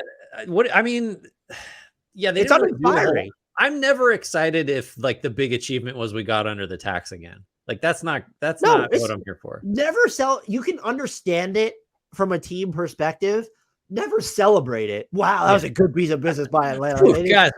uninspiring. I'm never excited if like the big achievement was we got under the tax again. Like that's not what I'm here for. Never sell. You can understand it from a team perspective. Never celebrate it. Wow, that was a good piece of business by Atlanta. Guys,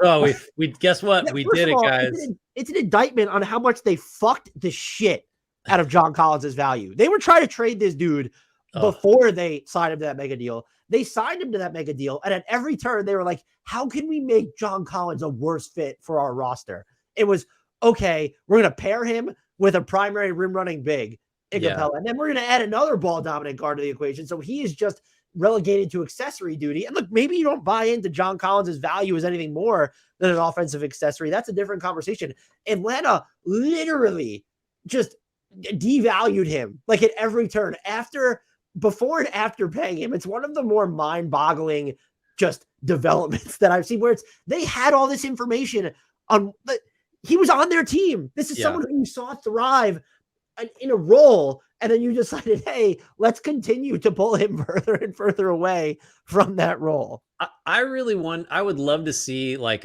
we guess what? We did it, guys. It's an indictment on how much they fucked the shit out of John Collins' value. They were trying to trade this dude before they signed him to that mega deal. They signed him to that mega deal, and at every turn, they were like, how can we make John Collins a worse fit for our roster? It was, okay, we're going to pair him with a primary rim-running big in Capella, and then we're going to add another ball-dominant guard to the equation, so he is just relegated to accessory duty. And look, maybe you don't buy into John Collins' value as anything more than an offensive accessory. That's a different conversation. Atlanta literally just devalued him like at every turn before and after paying him. It's one of the more mind-boggling just developments that I've seen where they had all this information on, but he was on their team. This is someone who you saw thrive in a role, and then you decided, hey, let's continue to pull him further and further away from that role. I would love to see like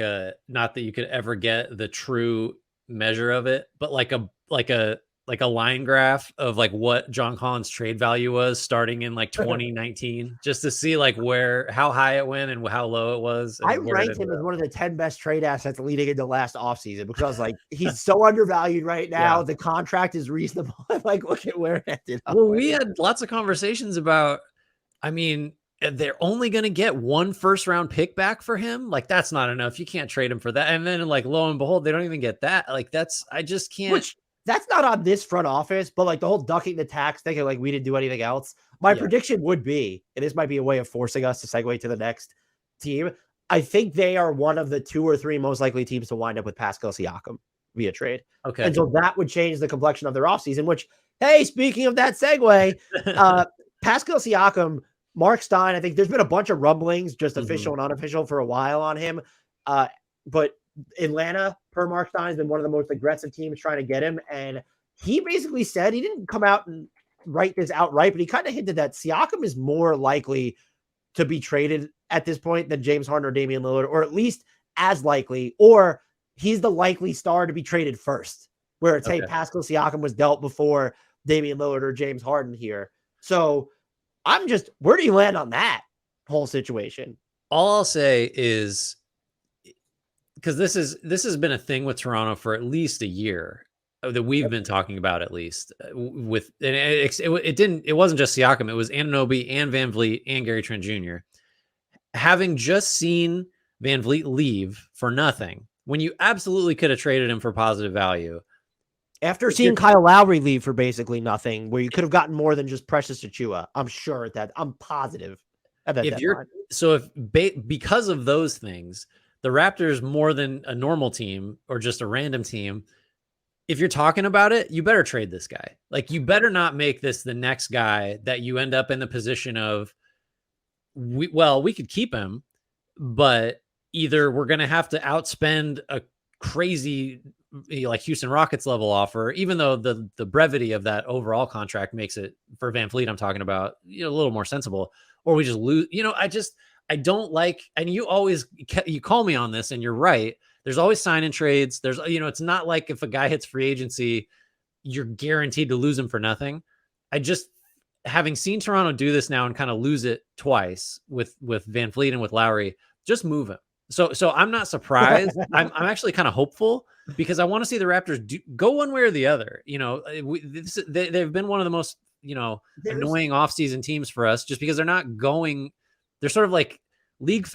not that you could ever get the true measure of it, but like a line graph of like what John Collins' trade value was starting in like 2019, just to see like how high it went and how low it was. I ranked him as one of the 10 best trade assets leading into last offseason because I was like, he's so undervalued right now. The contract is reasonable. I'm like, look at where it ended up. Well, we had lots of conversations about, they're only going to get 1 first-round pick back for him. Like, that's not enough. You can't trade him for that. And then like, lo and behold, they don't even get that. Like I just can't. That's not on this front office, but like the whole ducking the tax thing, like we didn't do anything else. My prediction would be, and this might be a way of forcing us to segue to the next team. I think they are one of the 2 or 3 most likely teams to wind up with Pascal Siakam via trade. Okay. And so that would change the complexion of their offseason, which, hey, speaking of that segue, Pascal Siakam, Mark Stein, I think there's been a bunch of rumblings, just official and unofficial for a while on him. But Atlanta, per Mark Stein, has been one of the most aggressive teams trying to get him. And he basically said, he didn't come out and write this outright, but he kind of hinted that Siakam is more likely to be traded at this point than James Harden or Damian Lillard, or at least as likely, or he's the likely star to be traded first, where it's, hey, Pascal Siakam was dealt before Damian Lillard or James Harden here. So where do you land on that whole situation? All I'll say is, because this has been a thing with Toronto for at least a year that we've been talking about, at least with, and it wasn't just Siakam, it was Anunoby and Van Vliet and Gary Trent Jr. Having just seen Van Vliet leave for nothing, when you absolutely could have traded him for positive value. After seeing Kyle Lowry leave for basically nothing, where you could have gotten more than just Precious Achiuwa, I'm positive. Because of those things, the Raptors, more than a normal team or just a random team, if you're talking about it, you better trade this guy. Like, you better not make this the next guy that you end up in the position of, we could keep him, but either we're going to have to outspend a crazy, like, Houston Rockets level offer, even though the brevity of that overall contract makes it, for Van Vliet, I'm talking about, a little more sensible, or we just lose. I don't like, and you call me on this, and you're right. There's always sign and trades. There's, it's not like if a guy hits free agency, you're guaranteed to lose him for nothing. Having seen Toronto do this now and kind of lose it twice with Van Vliet and with Lowry, just move him. So I'm not surprised. I'm actually kind of hopeful, because I want to see the Raptors go one way or the other. They've been one of the most, annoying offseason teams for us, just because they're not going. They're sort of like league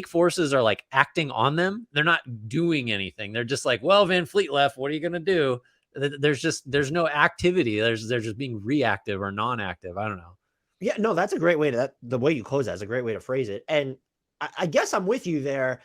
forces are like acting on them. They're not doing anything. They're just like, well, Van Vliet left. What are you going to do? There's no activity. They're just being reactive or non-active. I don't know. Yeah, no, that's a great way the way you close that is a great way to phrase it. And I guess I'm with you there.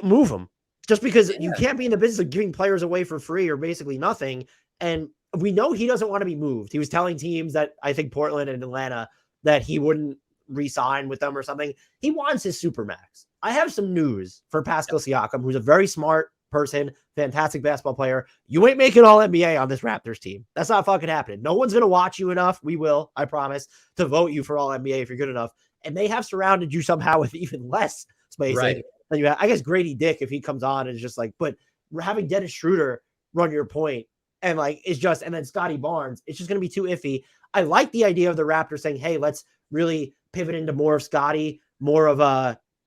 Move them, just because you can't be in the business of giving players away for free or basically nothing. And we know he doesn't want to be moved. He was telling teams that, I think Portland and Atlanta, that he wouldn't re-sign with them or something. He wants his supermax. I have some news for Pascal Siakam, who's a very smart person, fantastic basketball player. You ain't making all NBA on this Raptors team. That's not fucking happening. No one's going to watch you enough. We will, I promise, to vote you for all NBA if you're good enough. And they have surrounded you somehow with even less space than you have. I guess Grady Dick, if he comes on, is just like, but having Dennis Schroeder run your point, and and then Scotty Barnes, it's just going to be too iffy. I like the idea of the Raptors saying, hey, let's really pivot into more of Scotty, more of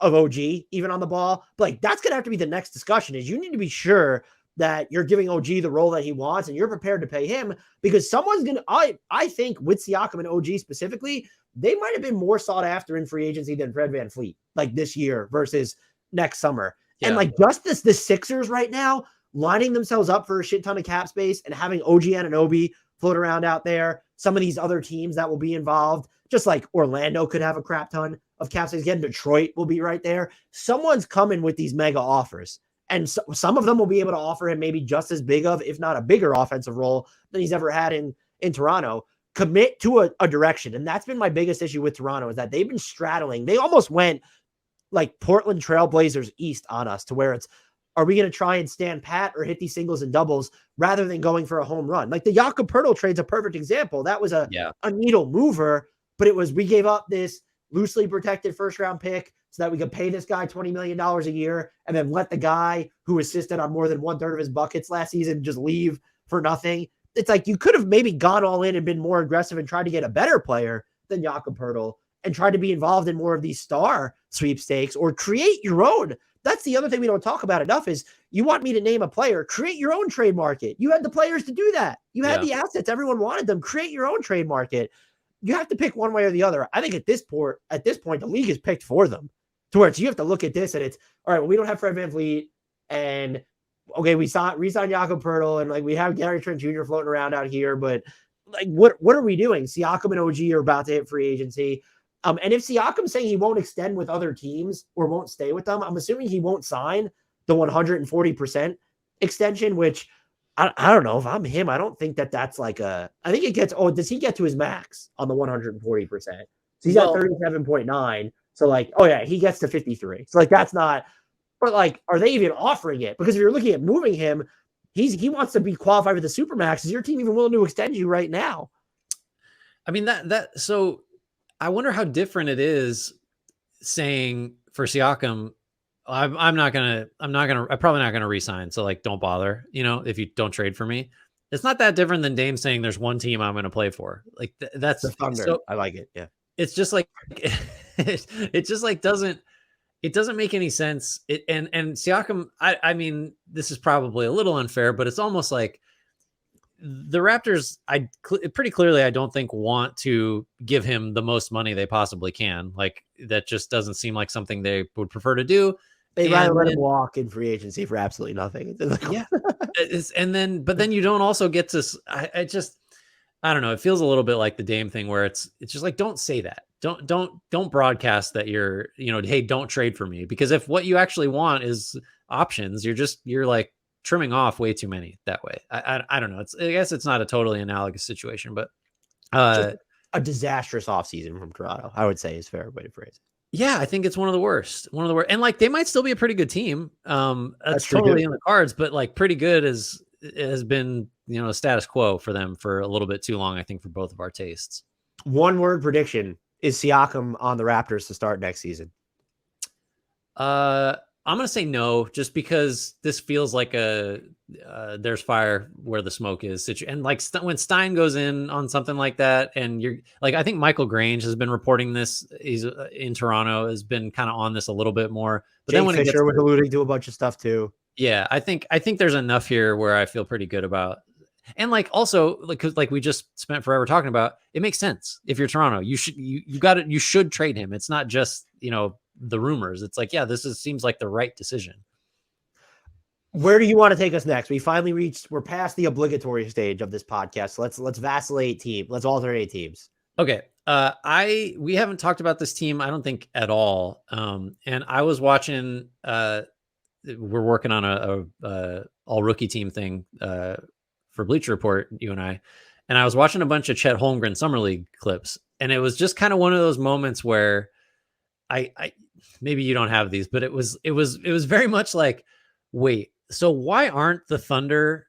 OG, even on the ball. But that's going to have to be the next discussion, is you need to be sure that you're giving OG the role that he wants and you're prepared to pay him, because someone's going to, I think with Siakam and OG specifically, they might have been more sought after in free agency than Fred VanVleet, like this year versus next summer. Yeah. And just the Sixers right now, lining themselves up for a shit ton of cap space and having OG Anunoby float around out there. Some of these other teams that will be involved, just like Orlando could have a crap ton of cap space. Again, Detroit will be right there. Someone's coming with these mega offers. And some of them will be able to offer him maybe just as big of, if not a bigger offensive role than he's ever had in Toronto. Commit to a direction. And that's been my biggest issue with Toronto, is that they've been straddling. They almost went like Portland Trailblazers East on us, to where it's, are we going to try and stand pat or hit these singles and doubles rather than going for a home run? Like the Jakob Poeltl trade's a perfect example. That was a needle mover, but it was, we gave up this loosely protected first round pick so that we could pay this guy $20 million a year and then let the guy who assisted on more than 1/3 of his buckets last season just leave for nothing. It's like, you could have maybe gone all in and been more aggressive and tried to get a better player than Jakob Poeltl and tried to be involved in more of these star sweepstakes, or create your own. That's the other thing we don't talk about enough, is you want me to name a player, create your own trade market. You had the players to do that. You had the assets. Everyone wanted them. Create your own trade market. You have to pick one way or the other. I think at this point, the league is picked for them, to where you have to look at this and it's, all right, well, we don't have Fred VanVleet, and okay, we re-signed Jakob Poeltl, and we have Gary Trent Jr. floating around out here, but what are we doing? Siakam and OG are about to hit free agency. And if Siakam's saying he won't extend with other teams or won't stay with them, I'm assuming he won't sign the 140% extension, which I don't know. If I'm him, I don't think that's I think it gets, does he get to his max on the 140%? So he's at 37.9. So he gets to 53. So that's not, but are they even offering it? Because if you're looking at moving him, he wants to be qualified for the Supermax. Is your team even willing to extend you right now? I mean, so I wonder how different it is saying for Siakam, I'm probably not gonna resign. So like, don't bother, if you don't trade for me. It's not that different than Dame saying there's one team I'm gonna play for. Like that's the Thunder. So, I like it. Yeah. It's just like, it just like doesn't make any sense. And Siakam, I mean, this is probably a little unfair, but it's almost like the Raptors, pretty clearly, I don't think want to give him the most money they possibly can. Like that just doesn't seem like something they would prefer to do. They'd rather let him walk in free agency for absolutely nothing. Yeah. But then you don't also get to, I don't know. It feels a little bit like the Dame thing where it's just like, don't say that. Don't broadcast that you're, hey, don't trade for me. Because if what you actually want is options, you're like trimming off way too many that way. I don't know. I guess it's not a totally analogous situation, but just a disastrous offseason from Toronto, I would say, is a fair way to phrase it. Yeah, I think it's one of the worst. And like they might still be a pretty good team. That's totally in the cards, but like pretty good has been, a status quo for them for a little bit too long, I think, for both of our tastes. One word prediction: is Siakam on the Raptors to start next season? I'm going to say no, just because this feels like there's fire where the smoke is. And like when Stein goes in on something like that, and you're like, I think Michael Grange has been reporting this. He's in Toronto, has been kind of on this a little bit more. But Jake then when Fisher was alluding to a bunch of stuff too. Yeah, I think there's enough here where I feel pretty good about. And like also like we just spent forever talking about, it makes sense. If you're Toronto, you should trade him. It's not just, the rumors. It's like, yeah, seems like the right decision. Where do you want to take us next? We're past the obligatory stage of this podcast. So let's vacillate team. Let's alternate teams. Okay. We haven't talked about this team, I don't think, at all. And I was watching, we're working on a all rookie team thing, for Bleacher Report, you and I was watching a bunch of Chet Holmgren Summer League clips. And it was just kind of one of those moments where I maybe you don't have these, but it was very much like, wait, so why aren't the Thunder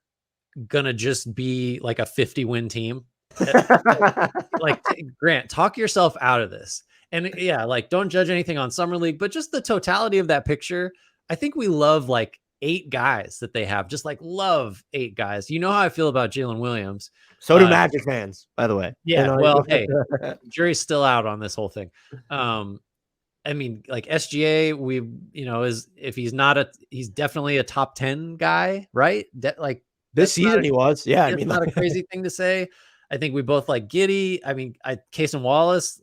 gonna just be like a 50-win team? Like, Grant, talk yourself out of this. And yeah, like, don't judge anything on Summer League, but just the totality of that picture. I think we love like 8 guys that they have, just like love 8 guys. You know how I feel about Jalen Williams. So do Magic fans, by the way. Yeah, well, hey, jury's still out on this whole thing. I mean, like SGA, he's definitely a top 10 guy, right? Like this season he was. Yeah, I mean, not a crazy thing to say. I think we both like Giddey. I mean, Case and Wallace.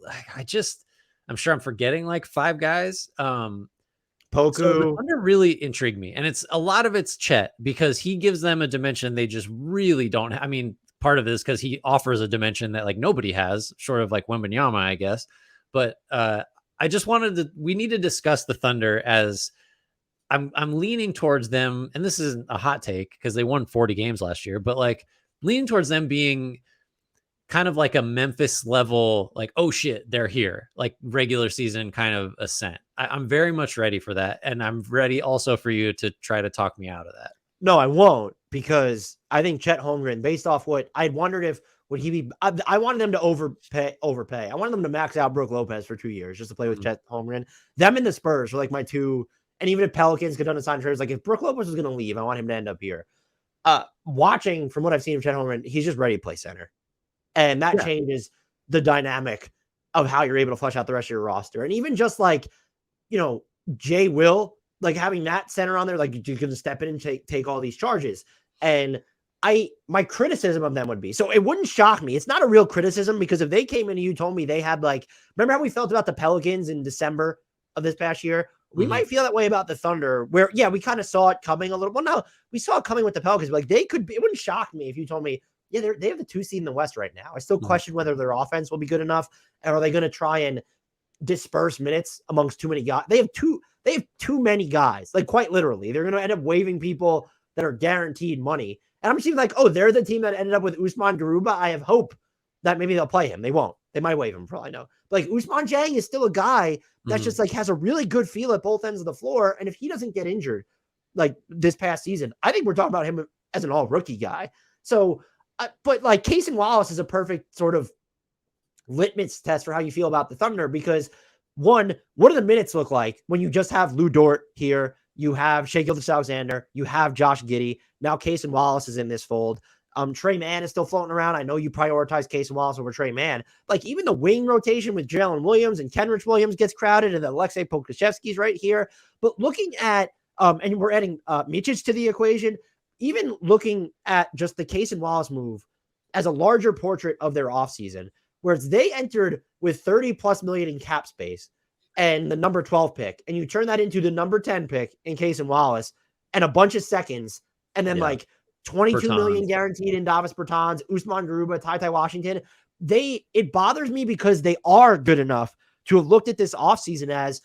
I'm sure I'm forgetting like 5 guys. Poku. So the Thunder really intrigued me, and a lot of it's Chet, because he gives them a dimension they just really don't. I mean, part of it is because he offers a dimension that like nobody has, short of like Wembanyama, I guess. But I just we need to discuss the Thunder as I'm leaning towards them. And this isn't a hot take because they won 40 games last year, but like leaning towards them being kind of like a Memphis level, like, oh shit, they're here, like regular season kind of ascent. I'm very much ready for that. And I'm ready also for you to try to talk me out of that. No, I won't, because I think Chet Holmgren, based off what I wondered if, would he be? I wanted them to overpay. I wanted them to max out Brook Lopez for 2 years just to play with Chet Holmgren. Them and the Spurs were like my two. And even if Pelicans could sign trades, like if Brook Lopez was going to leave, I want him to end up here. Watching from what I've seen of Chet Holmgren, he's just ready to play center, and that changes the dynamic of how you're able to flesh out the rest of your roster. And even just like, Jay Will, like having that center on there, like you can step in and take all these charges. And my criticism of them would be, so it wouldn't shock me. It's not a real criticism, because if they came in and you told me they had like, remember how we felt about the Pelicans in December of this past year? We might feel that way about the Thunder, where, yeah, we kind of saw it coming a little. Well, no, we saw it coming with the Pelicans. But like it wouldn't shock me if you told me, yeah, they have the 2 seed in the West right now. I still question whether their offense will be good enough, and are they going to try and disperse minutes amongst too many guys? They have too many guys, like quite literally. They're going to end up waiving people that are guaranteed money. And I'm just even like, oh, they're the team that ended up with Usman Garuba. I have hope that maybe they'll play him. They won't. They might waive him for all I know. But like Usman Jang is still a guy that's just like has a really good feel at both ends of the floor. And if he doesn't get injured like this past season, I think we're talking about him as an all-rookie guy. So, but like Cason Wallace is a perfect sort of litmus test for how you feel about the Thunder, because one, what do the minutes look like when you just have Lou Dort here? You have Shai Gilgeous-Alexander, you have Josh Giddey. Now Cason Wallace is in this fold. Trey Mann is still floating around. I know you prioritize Cason Wallace over Trey Mann. Like even the wing rotation with Jalen Williams and Kenrich Williams gets crowded, and then Alexei Pokusevsky's right here. But looking at, and we're adding Micic to the equation, even looking at just the Cason Wallace move as a larger portrait of their offseason, whereas they entered with 30 plus million in cap space and the number 12 pick, and you turn that into the number 10 pick in Cason Wallace and a bunch of seconds, and then like 22 million guaranteed in Davis Bertans, Usman Garuba, Ty Washington. It bothers me because they are good enough to have looked at this offseason as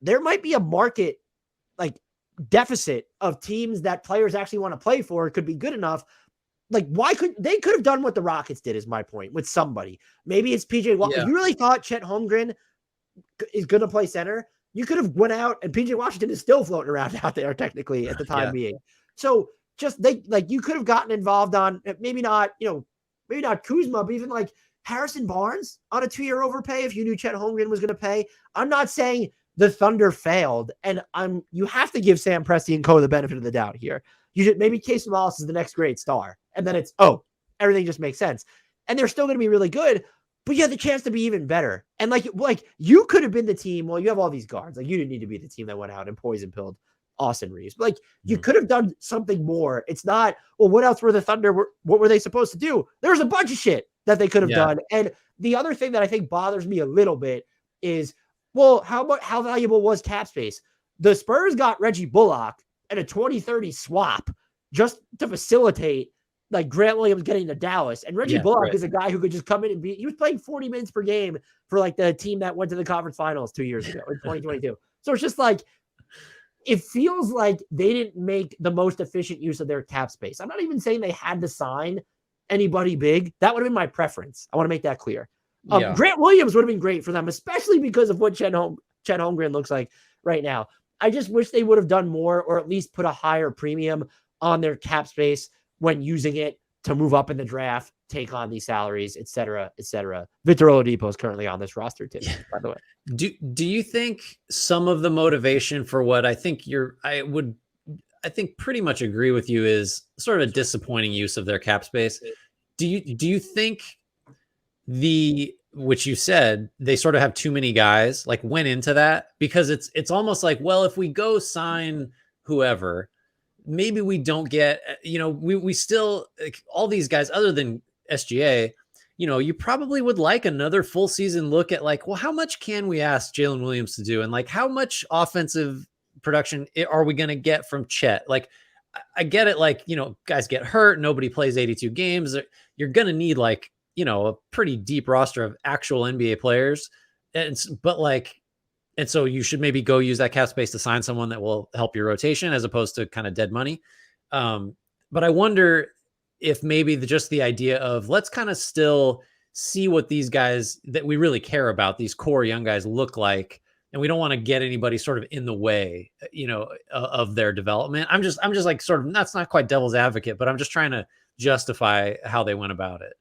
there might be a market like deficit of teams that players actually want to play for. It could be good enough. Like, why could they could have done what the Rockets did, is my point, with somebody. Maybe it's PJ Washington. If you really thought Chet Holmgren is going to play center, you could have went out, and PJ Washington is still floating around out there technically at the time being. So just you could have gotten involved on maybe not Kuzma, but even like Harrison Barnes on a 2-year overpay if you knew Chet Holmgren was going to pay. I'm not saying the Thunder failed, and you have to give Sam Presti and co the benefit of the doubt here. You should, maybe Cason Wallace is the next great star, and then it's everything just makes sense, and they're still going to be really good, but you have the chance to be even better. And like you could have been the team. Well, you have all these guards. Like, you didn't need to be the team that went out and poison pilled Austin Reeves. But like, you could have done something more. It's not, well, what else were the Thunder? What were they supposed to do? There's a bunch of shit that they could have done. And the other thing that I think bothers me a little bit is, well, how valuable was cap space? The Spurs got Reggie Bullock and a 2030 swap just to facilitate like Grant Williams getting to Dallas. And Reggie Bullock is a guy who could just come in and he was playing 40 minutes per game for like the team that went to the conference finals 2 years ago in 2022. So it's just like, it feels like they didn't make the most efficient use of their cap space. I'm not even saying they had to sign anybody big. That would have been my preference. I want to make that clear. Grant Williams would have been great for them, especially because of what Chet Holmgren looks like right now. I just wish they would have done more, or at least put a higher premium on their cap space when using it to move up in the draft, take on these salaries, et cetera, et cetera. Victor Oladipo is currently on this roster too, by the way. Do you think some of the motivation for what I think I think pretty much agree with you is sort of a disappointing use of their cap space? Do you think which you said, they sort of have too many guys, like, went into that? Because it's almost like, well, if we go sign whoever, maybe we don't get, we still, like, all these guys other than SGA, you probably would like another full season look at, like, well, how much can we ask Jalen Williams to do? And like, how much offensive production are we going to get from Chet? Like, I get it. Like, guys get hurt. Nobody plays 82 games. You're going to need like, a pretty deep roster of actual NBA players. And so you should maybe go use that cap space to sign someone that will help your rotation as opposed to kind of dead money. But I wonder if maybe just the idea of, let's kind of still see what these guys that we really care about, these core young guys, look like. And we don't want to get anybody sort of in the way, of their development. I'm just like, sort of, that's not quite devil's advocate, but I'm just trying to justify how they went about it.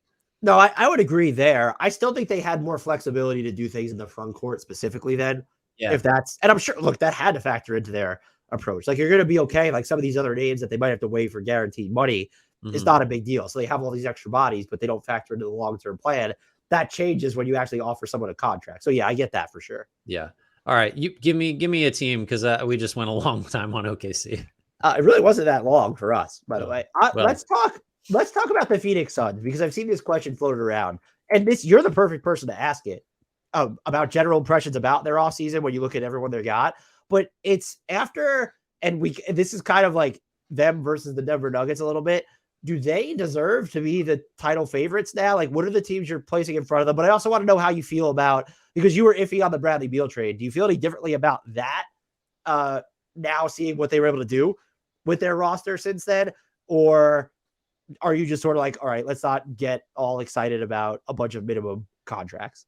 No, I would agree there. I still think they had more flexibility to do things in the front court specifically then. Yeah. And I'm sure, look, that had to factor into their approach. Like, you're going to be okay. Like, some of these other names that they might have to waive for guaranteed money, it's not a big deal. So they have all these extra bodies, but they don't factor into the long-term plan. That changes when you actually offer someone a contract. So yeah, I get that for sure. Yeah. All right. You give me a team, because we just went a long time on OKC. It really wasn't that long for us, by the way. Let's talk about the Phoenix Suns, because I've seen this question floated around, and you're the perfect person to ask it about general impressions about their offseason when you look at everyone they got. But it's after, and this is kind of like them versus the Denver Nuggets a little bit. Do they deserve to be the title favorites now? Like, what are the teams you're placing in front of them? But I also want to know how you feel about, because you were iffy on the Bradley Beal trade. Do you feel any differently about that now, seeing what they were able to do with their roster since then? Or are you just sort of like, all right, let's not get all excited about a bunch of minimum contracts?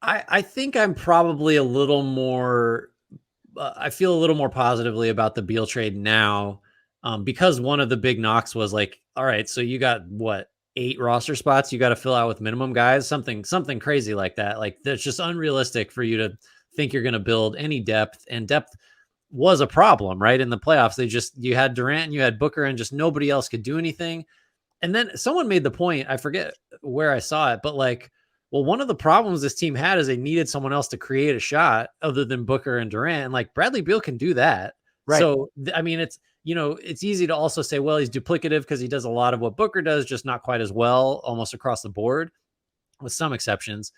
I think I'm probably a little more, I feel a little more positively about the Beal trade now, because one of the big knocks was like, all right, so you got what, 8 roster spots you got to fill out with minimum guys, something crazy like that. Like that's just unrealistic for you to think you're going to build any depth, and depth was a problem, right? In the playoffs, you had Durant and you had Booker and just nobody else could do anything. And then someone made the point, I forget where I saw it, but like, well, one of the problems this team had is they needed someone else to create a shot other than Booker and Durant. And like Bradley Beal can do that. Right. So, I mean, it's easy to also say, well, he's duplicative because he does a lot of what Booker does, just not quite as well, almost across the board with some exceptions.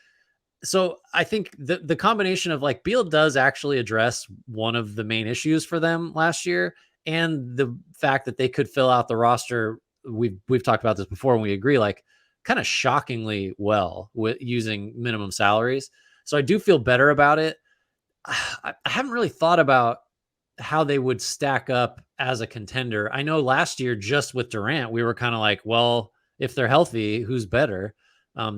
So I think the combination of like Beal does actually address one of the main issues for them last year, and the fact that they could fill out the roster. We've talked about this before, and we agree, like kind of shockingly well with using minimum salaries. So I do feel better about it. I haven't really thought about how they would stack up as a contender. I know last year, just with Durant, we were kind of like, well, if they're healthy, who's better?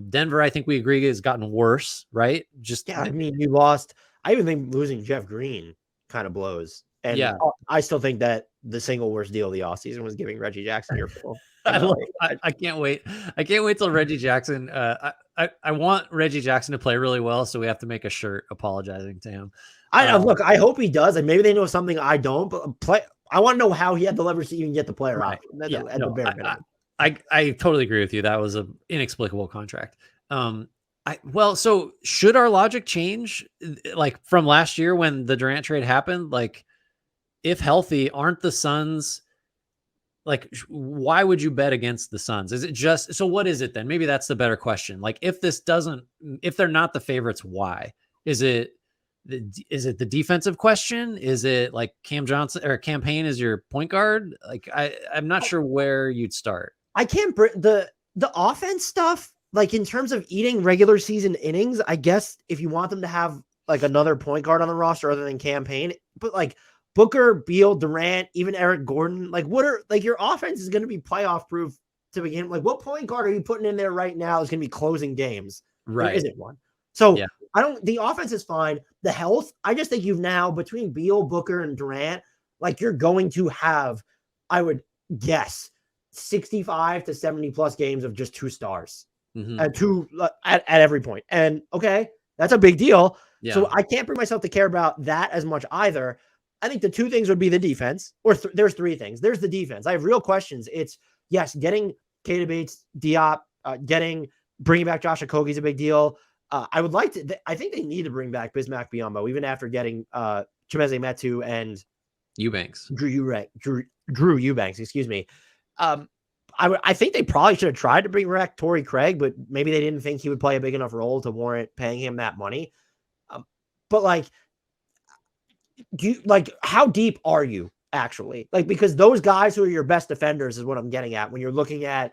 Denver, I think we agree, has gotten worse, right? I mean, you lost. I even think losing Jeff Green kind of blows. And yeah, I still think that the single worst deal of the offseason was giving Reggie Jackson your full. I can't wait. I can't wait till Reggie Jackson. I want Reggie Jackson to play really well, so we have to make a shirt apologizing to him. Look, I hope he does, and maybe they know something I don't. But I want to know how he had the leverage to even get the player out. I totally agree with you. That was an inexplicable contract. So should our logic change, like from last year when the Durant trade happened? Like, if healthy, aren't the Suns, like, why would you bet against the Suns? Is it just, so what is it then? Maybe that's the better question. Like, if they're not the favorites, why? Is it the defensive question? Is it like Cam Johnson or Campaign is your point guard? Like, I'm not sure where you'd start. I can't the offense stuff, like in terms of eating regular season innings, I guess if you want them to have like another point guard on the roster other than Campaign, but like Booker, Beal, Durant, even Eric Gordon, like what are, like, your offense is going to be playoff proof to begin. Like, what point guard are you putting in there right now is going to be closing games? Right. There isn't one. So yeah. The offense is fine. The health, I just think you've now, between Beal, Booker, and Durant, like you're going to have, I would guess, 65 to 70 plus games of just 2 stars at every point. And okay, that's a big deal. Yeah. So I can't bring myself to care about that as much either. I think the 2 things would be the defense, or there's 3 things. There's the defense. I have real questions. It's, yes, getting Keita Bates, Diop, bringing back Josh Okogie is a big deal. I would like to, I think they need to bring back Bismack Biyombo, even after getting Chimezie Metu and Eubanks. Drew Eubanks, excuse me. I think they probably should have tried to bring back Torrey Craig, but maybe they didn't think he would play a big enough role to warrant paying him that money. But like, how deep are you actually? Like, because those guys who are your best defenders is what I'm getting at when you're looking at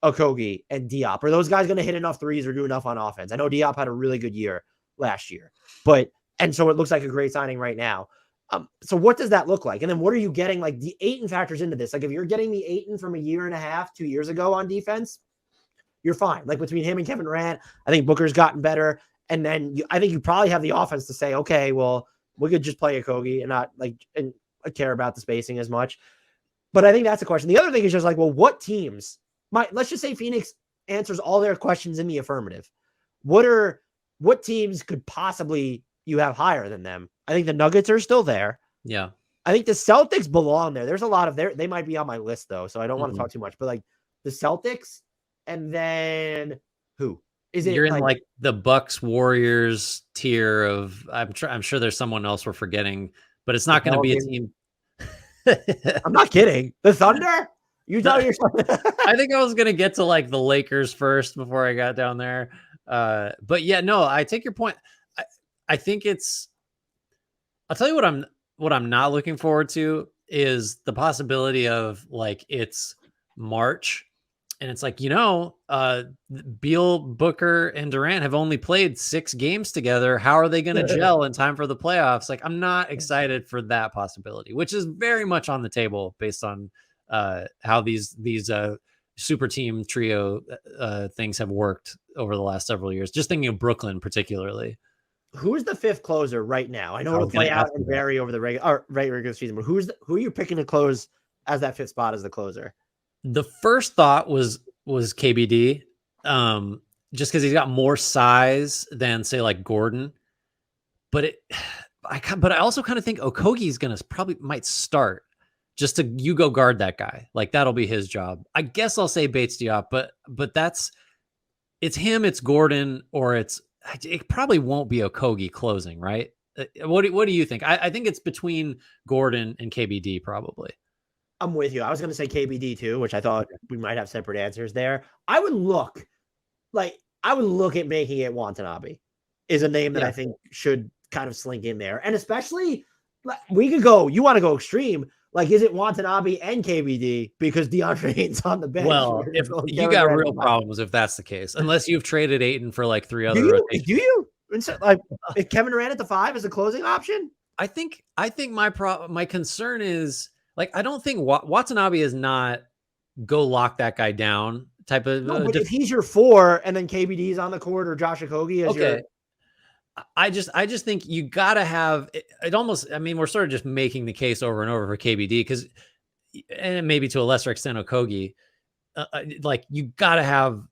Okogie and Diop. Are those guys going to hit enough threes or do enough on offense? I know Diop had a really good year last year, and so it looks like a great signing right now. So what does that look like? And then what are you getting? Like, the Ayton factors into this. Like, if you're getting the Ayton from a year and a half, 2 years ago on defense, you're fine. Like, between him and Kevin Durant, I think Booker's gotten better. And then I think you probably have the offense to say, okay, well, we could just play Okogie and not and care about the spacing as much. But I think that's a question. The other thing is just like, well, what teams let's just say Phoenix answers all their questions in the affirmative. What teams could possibly you have higher than them? I think the Nuggets are still there. Yeah. I think the Celtics belong there. There's a lot of they might be on my list though, so I don't want to talk too much, but like the Celtics, and then who? Is it? You're in like the Bucks Warriors tier of, I'm sure there's someone else we're forgetting, but it's not going to be a team. I'm not kidding. The Thunder? You tell yourself. I think I was going to get to like the Lakers first before I got down there. But yeah, no, I take your point. I think I'll tell you what I'm not looking forward to is the possibility of like, it's March and it's like, Beal, Booker, and Durant have only played 6 games together. How are they going to gel in time for the playoffs? Like, I'm not excited for that possibility, which is very much on the table based on how these super team trio things have worked over the last several years. Just thinking of Brooklyn particularly. Who's the 5th closer right now? I know it'll play out and vary over the regular season, but who are you picking to close as that fifth spot as the closer? The first thought was KBD, just because he's got more size than say like Gordon. But I also kind of think Okogie's gonna probably might start just to you go guard that guy. Like that'll be his job. I guess I'll say Bates Diop, but it's him, it's Gordon, or it probably won't be Okogie closing, right? What do you think? I think it's between Gordon and KBD probably. I'm with you. I was going to say KBD too, which I thought we might have separate answers there. I would look at making it Watanabe is a name that I think should kind of slink in there. And especially we could go, you want to go extreme. Like, is it Watanabe and KBD because DeAndre Ayton's on the bench? Well, if you got real problems if that's the case, unless you've traded Ayton for like 3 other rotations. Do you? Like, is Kevin Durant at the 5 as a closing option? I think my concern is like I don't think Watanabe is not go lock that guy down type of. No, but if he's your 4 and then KBD is on the court or Josh Okogie as your. I just think you got to have it almost. I mean, we're sort of just making the case over and over for KBD because, and maybe to a lesser extent, Okogie, like you got to have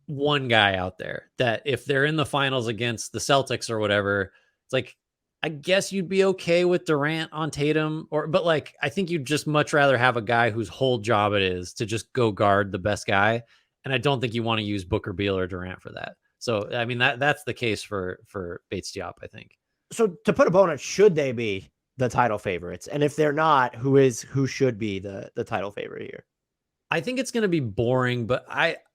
one guy out there that if they're in the finals against the Celtics or whatever, it's like, I guess you'd be okay with Durant on Tatum but like, I think you'd just much rather have a guy whose whole job it is to just go guard the best guy. And I don't think you want to use Booker, Beal, or Durant for that. So, I mean, that's the case for Bates Diop, I think. So to put a bone on, should they be the title favorites? And if they're not, who should be the title favorite here? I think it's going to be boring, but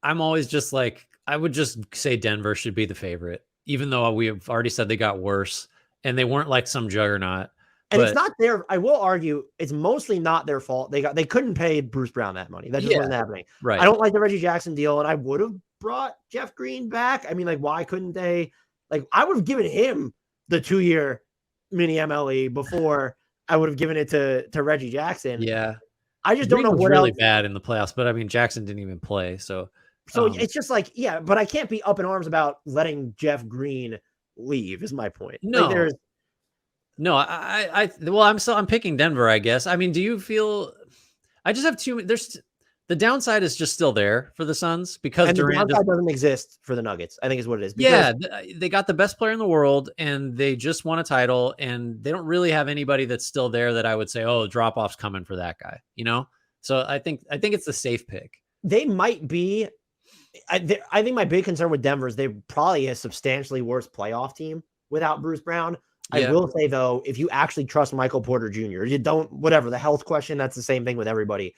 I'm always just like, I would just say Denver should be the favorite, even though we have already said they got worse and they weren't like some juggernaut. And it's not their, I will argue, it's mostly not their fault. They couldn't pay Bruce Brown that money. That just wasn't happening. Right. I don't like the Reggie Jackson deal, and I would have brought Jeff Green back. I mean, like, why couldn't they? Like, I would have given him the 2-year mini MLE before I would have given it to Reggie Jackson. Yeah. I just don't know what really else. Bad in the playoffs, but I mean, Jackson didn't even play. So it's just like, yeah, but I can't be up in arms about letting Jeff Green leave is my point. No, like no, I'm picking Denver, I guess. I mean, do you feel I just have the downside is just still there for the Suns because Durant doesn't exist for the Nuggets, I think is what it is. Yeah, they got the best player in the world and they just won a title and they don't really have anybody that's still there that I would say, oh, drop off's coming for that guy, you know? So I think it's the safe pick. They might be. I think my big concern with Denver is they're probably a substantially worse playoff team without Bruce Brown. I will say, though, if you actually trust Michael Porter Jr., you don't, whatever, the health question, that's the same thing with everybody.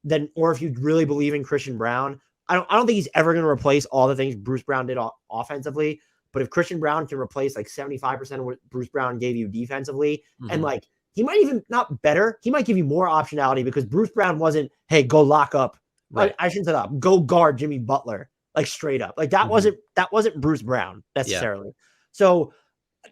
Then, or if you really believe in Christian Brown, I don't think he's ever going to replace all the things Bruce Brown did offensively. But if Christian Brown can replace like 75% of what Bruce Brown gave you defensively, and like he might even not better, he might give you more optionality because Bruce Brown wasn't, hey, go lock up. Right. I shouldn't say that. Go guard Jimmy Butler, like straight up. Like that wasn't Bruce Brown necessarily. Yeah. So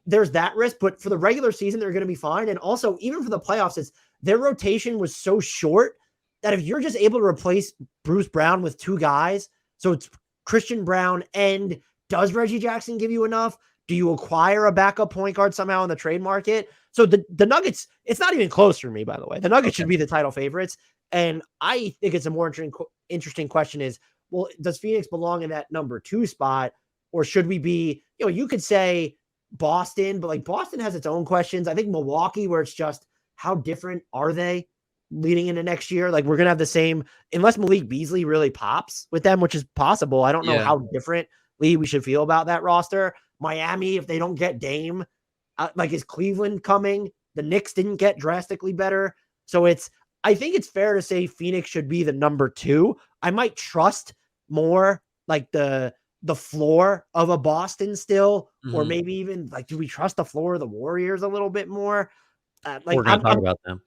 there's that risk, but for the regular season, they're going to be fine. And also, even for the playoffs, their rotation was so short that if you're just able to replace Bruce Brown with 2 guys, so it's Christian Brown and does Reggie Jackson give you enough? Do you acquire a backup point guard somehow in the trade market? So the Nuggets, it's not even close for me, by the way. The Nuggets should be the title favorites. And I think it's a more interesting question is, well, does Phoenix belong in that number 2 spot? Or should we be, you could say Boston, but like Boston has its own questions. I think Milwaukee, where it's just how different are they leading into next year? Like we're going to have the same, unless Malik Beasley really pops with them, which is possible. I don't know how differently we should feel about that roster. Miami, if they don't get Dame, like is Cleveland coming? The Knicks didn't get drastically better. So I think it's fair to say Phoenix should be the number 2. I might trust more like the floor of a Boston still, or maybe even like, do we trust the floor of the Warriors a little bit more? Like we're going to talk about them.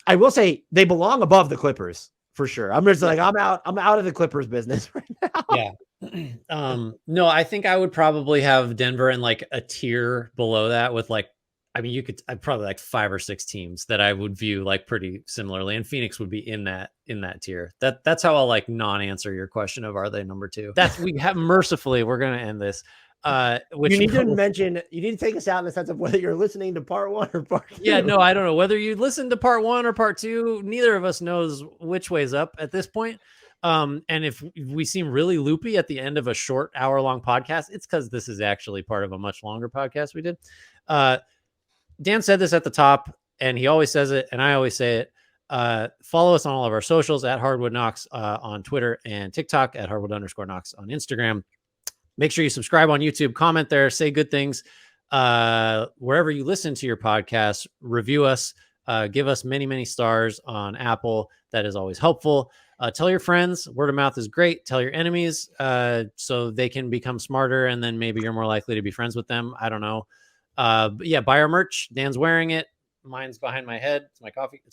I will say they belong above the Clippers for sure. I'm just like, I'm out of the Clippers business right now. Yeah. No, I think I would probably have Denver in like a tier below that with like, I mean, I'd probably like 5 or 6 teams that I would view like pretty similarly, and Phoenix would be in that tier. That's how I'll like non-answer your question of are they number 2. We have mercifully, we're going to end this. Which you need to take us out in the sense of whether you're listening to part 1 or part 2. Yeah, no, I don't know whether you listen to part 1 or part 2. Neither of us knows which way's up at this point. And if we seem really loopy at the end of a short hour-long podcast, it's because this is actually part of a much longer podcast we did. Dan said this at the top, and he always says it, and I always say it. Follow us on all of our socials at HardwoodKnocks on Twitter and TikTok, at Hardwood_Knocks on Instagram. Make sure you subscribe on YouTube, comment there, say good things. Wherever you listen to your podcast, review us, give us many, many stars on Apple. That is always helpful. Tell your friends. Word of mouth is great. Tell your enemies so they can become smarter, and then maybe you're more likely to be friends with them. I don't know. But yeah, buy our merch. Dan's wearing it. Mine's behind my head. It's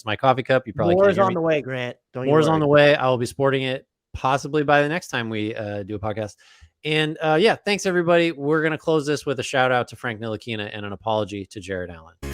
my coffee cup. You probably More can't is hear on me. the way, Grant. More is on the way. I will be sporting it possibly by the next time we do a podcast. And yeah, thanks everybody. We're going to close this with a shout out to Frank Ntilikina and an apology to Jared Allen.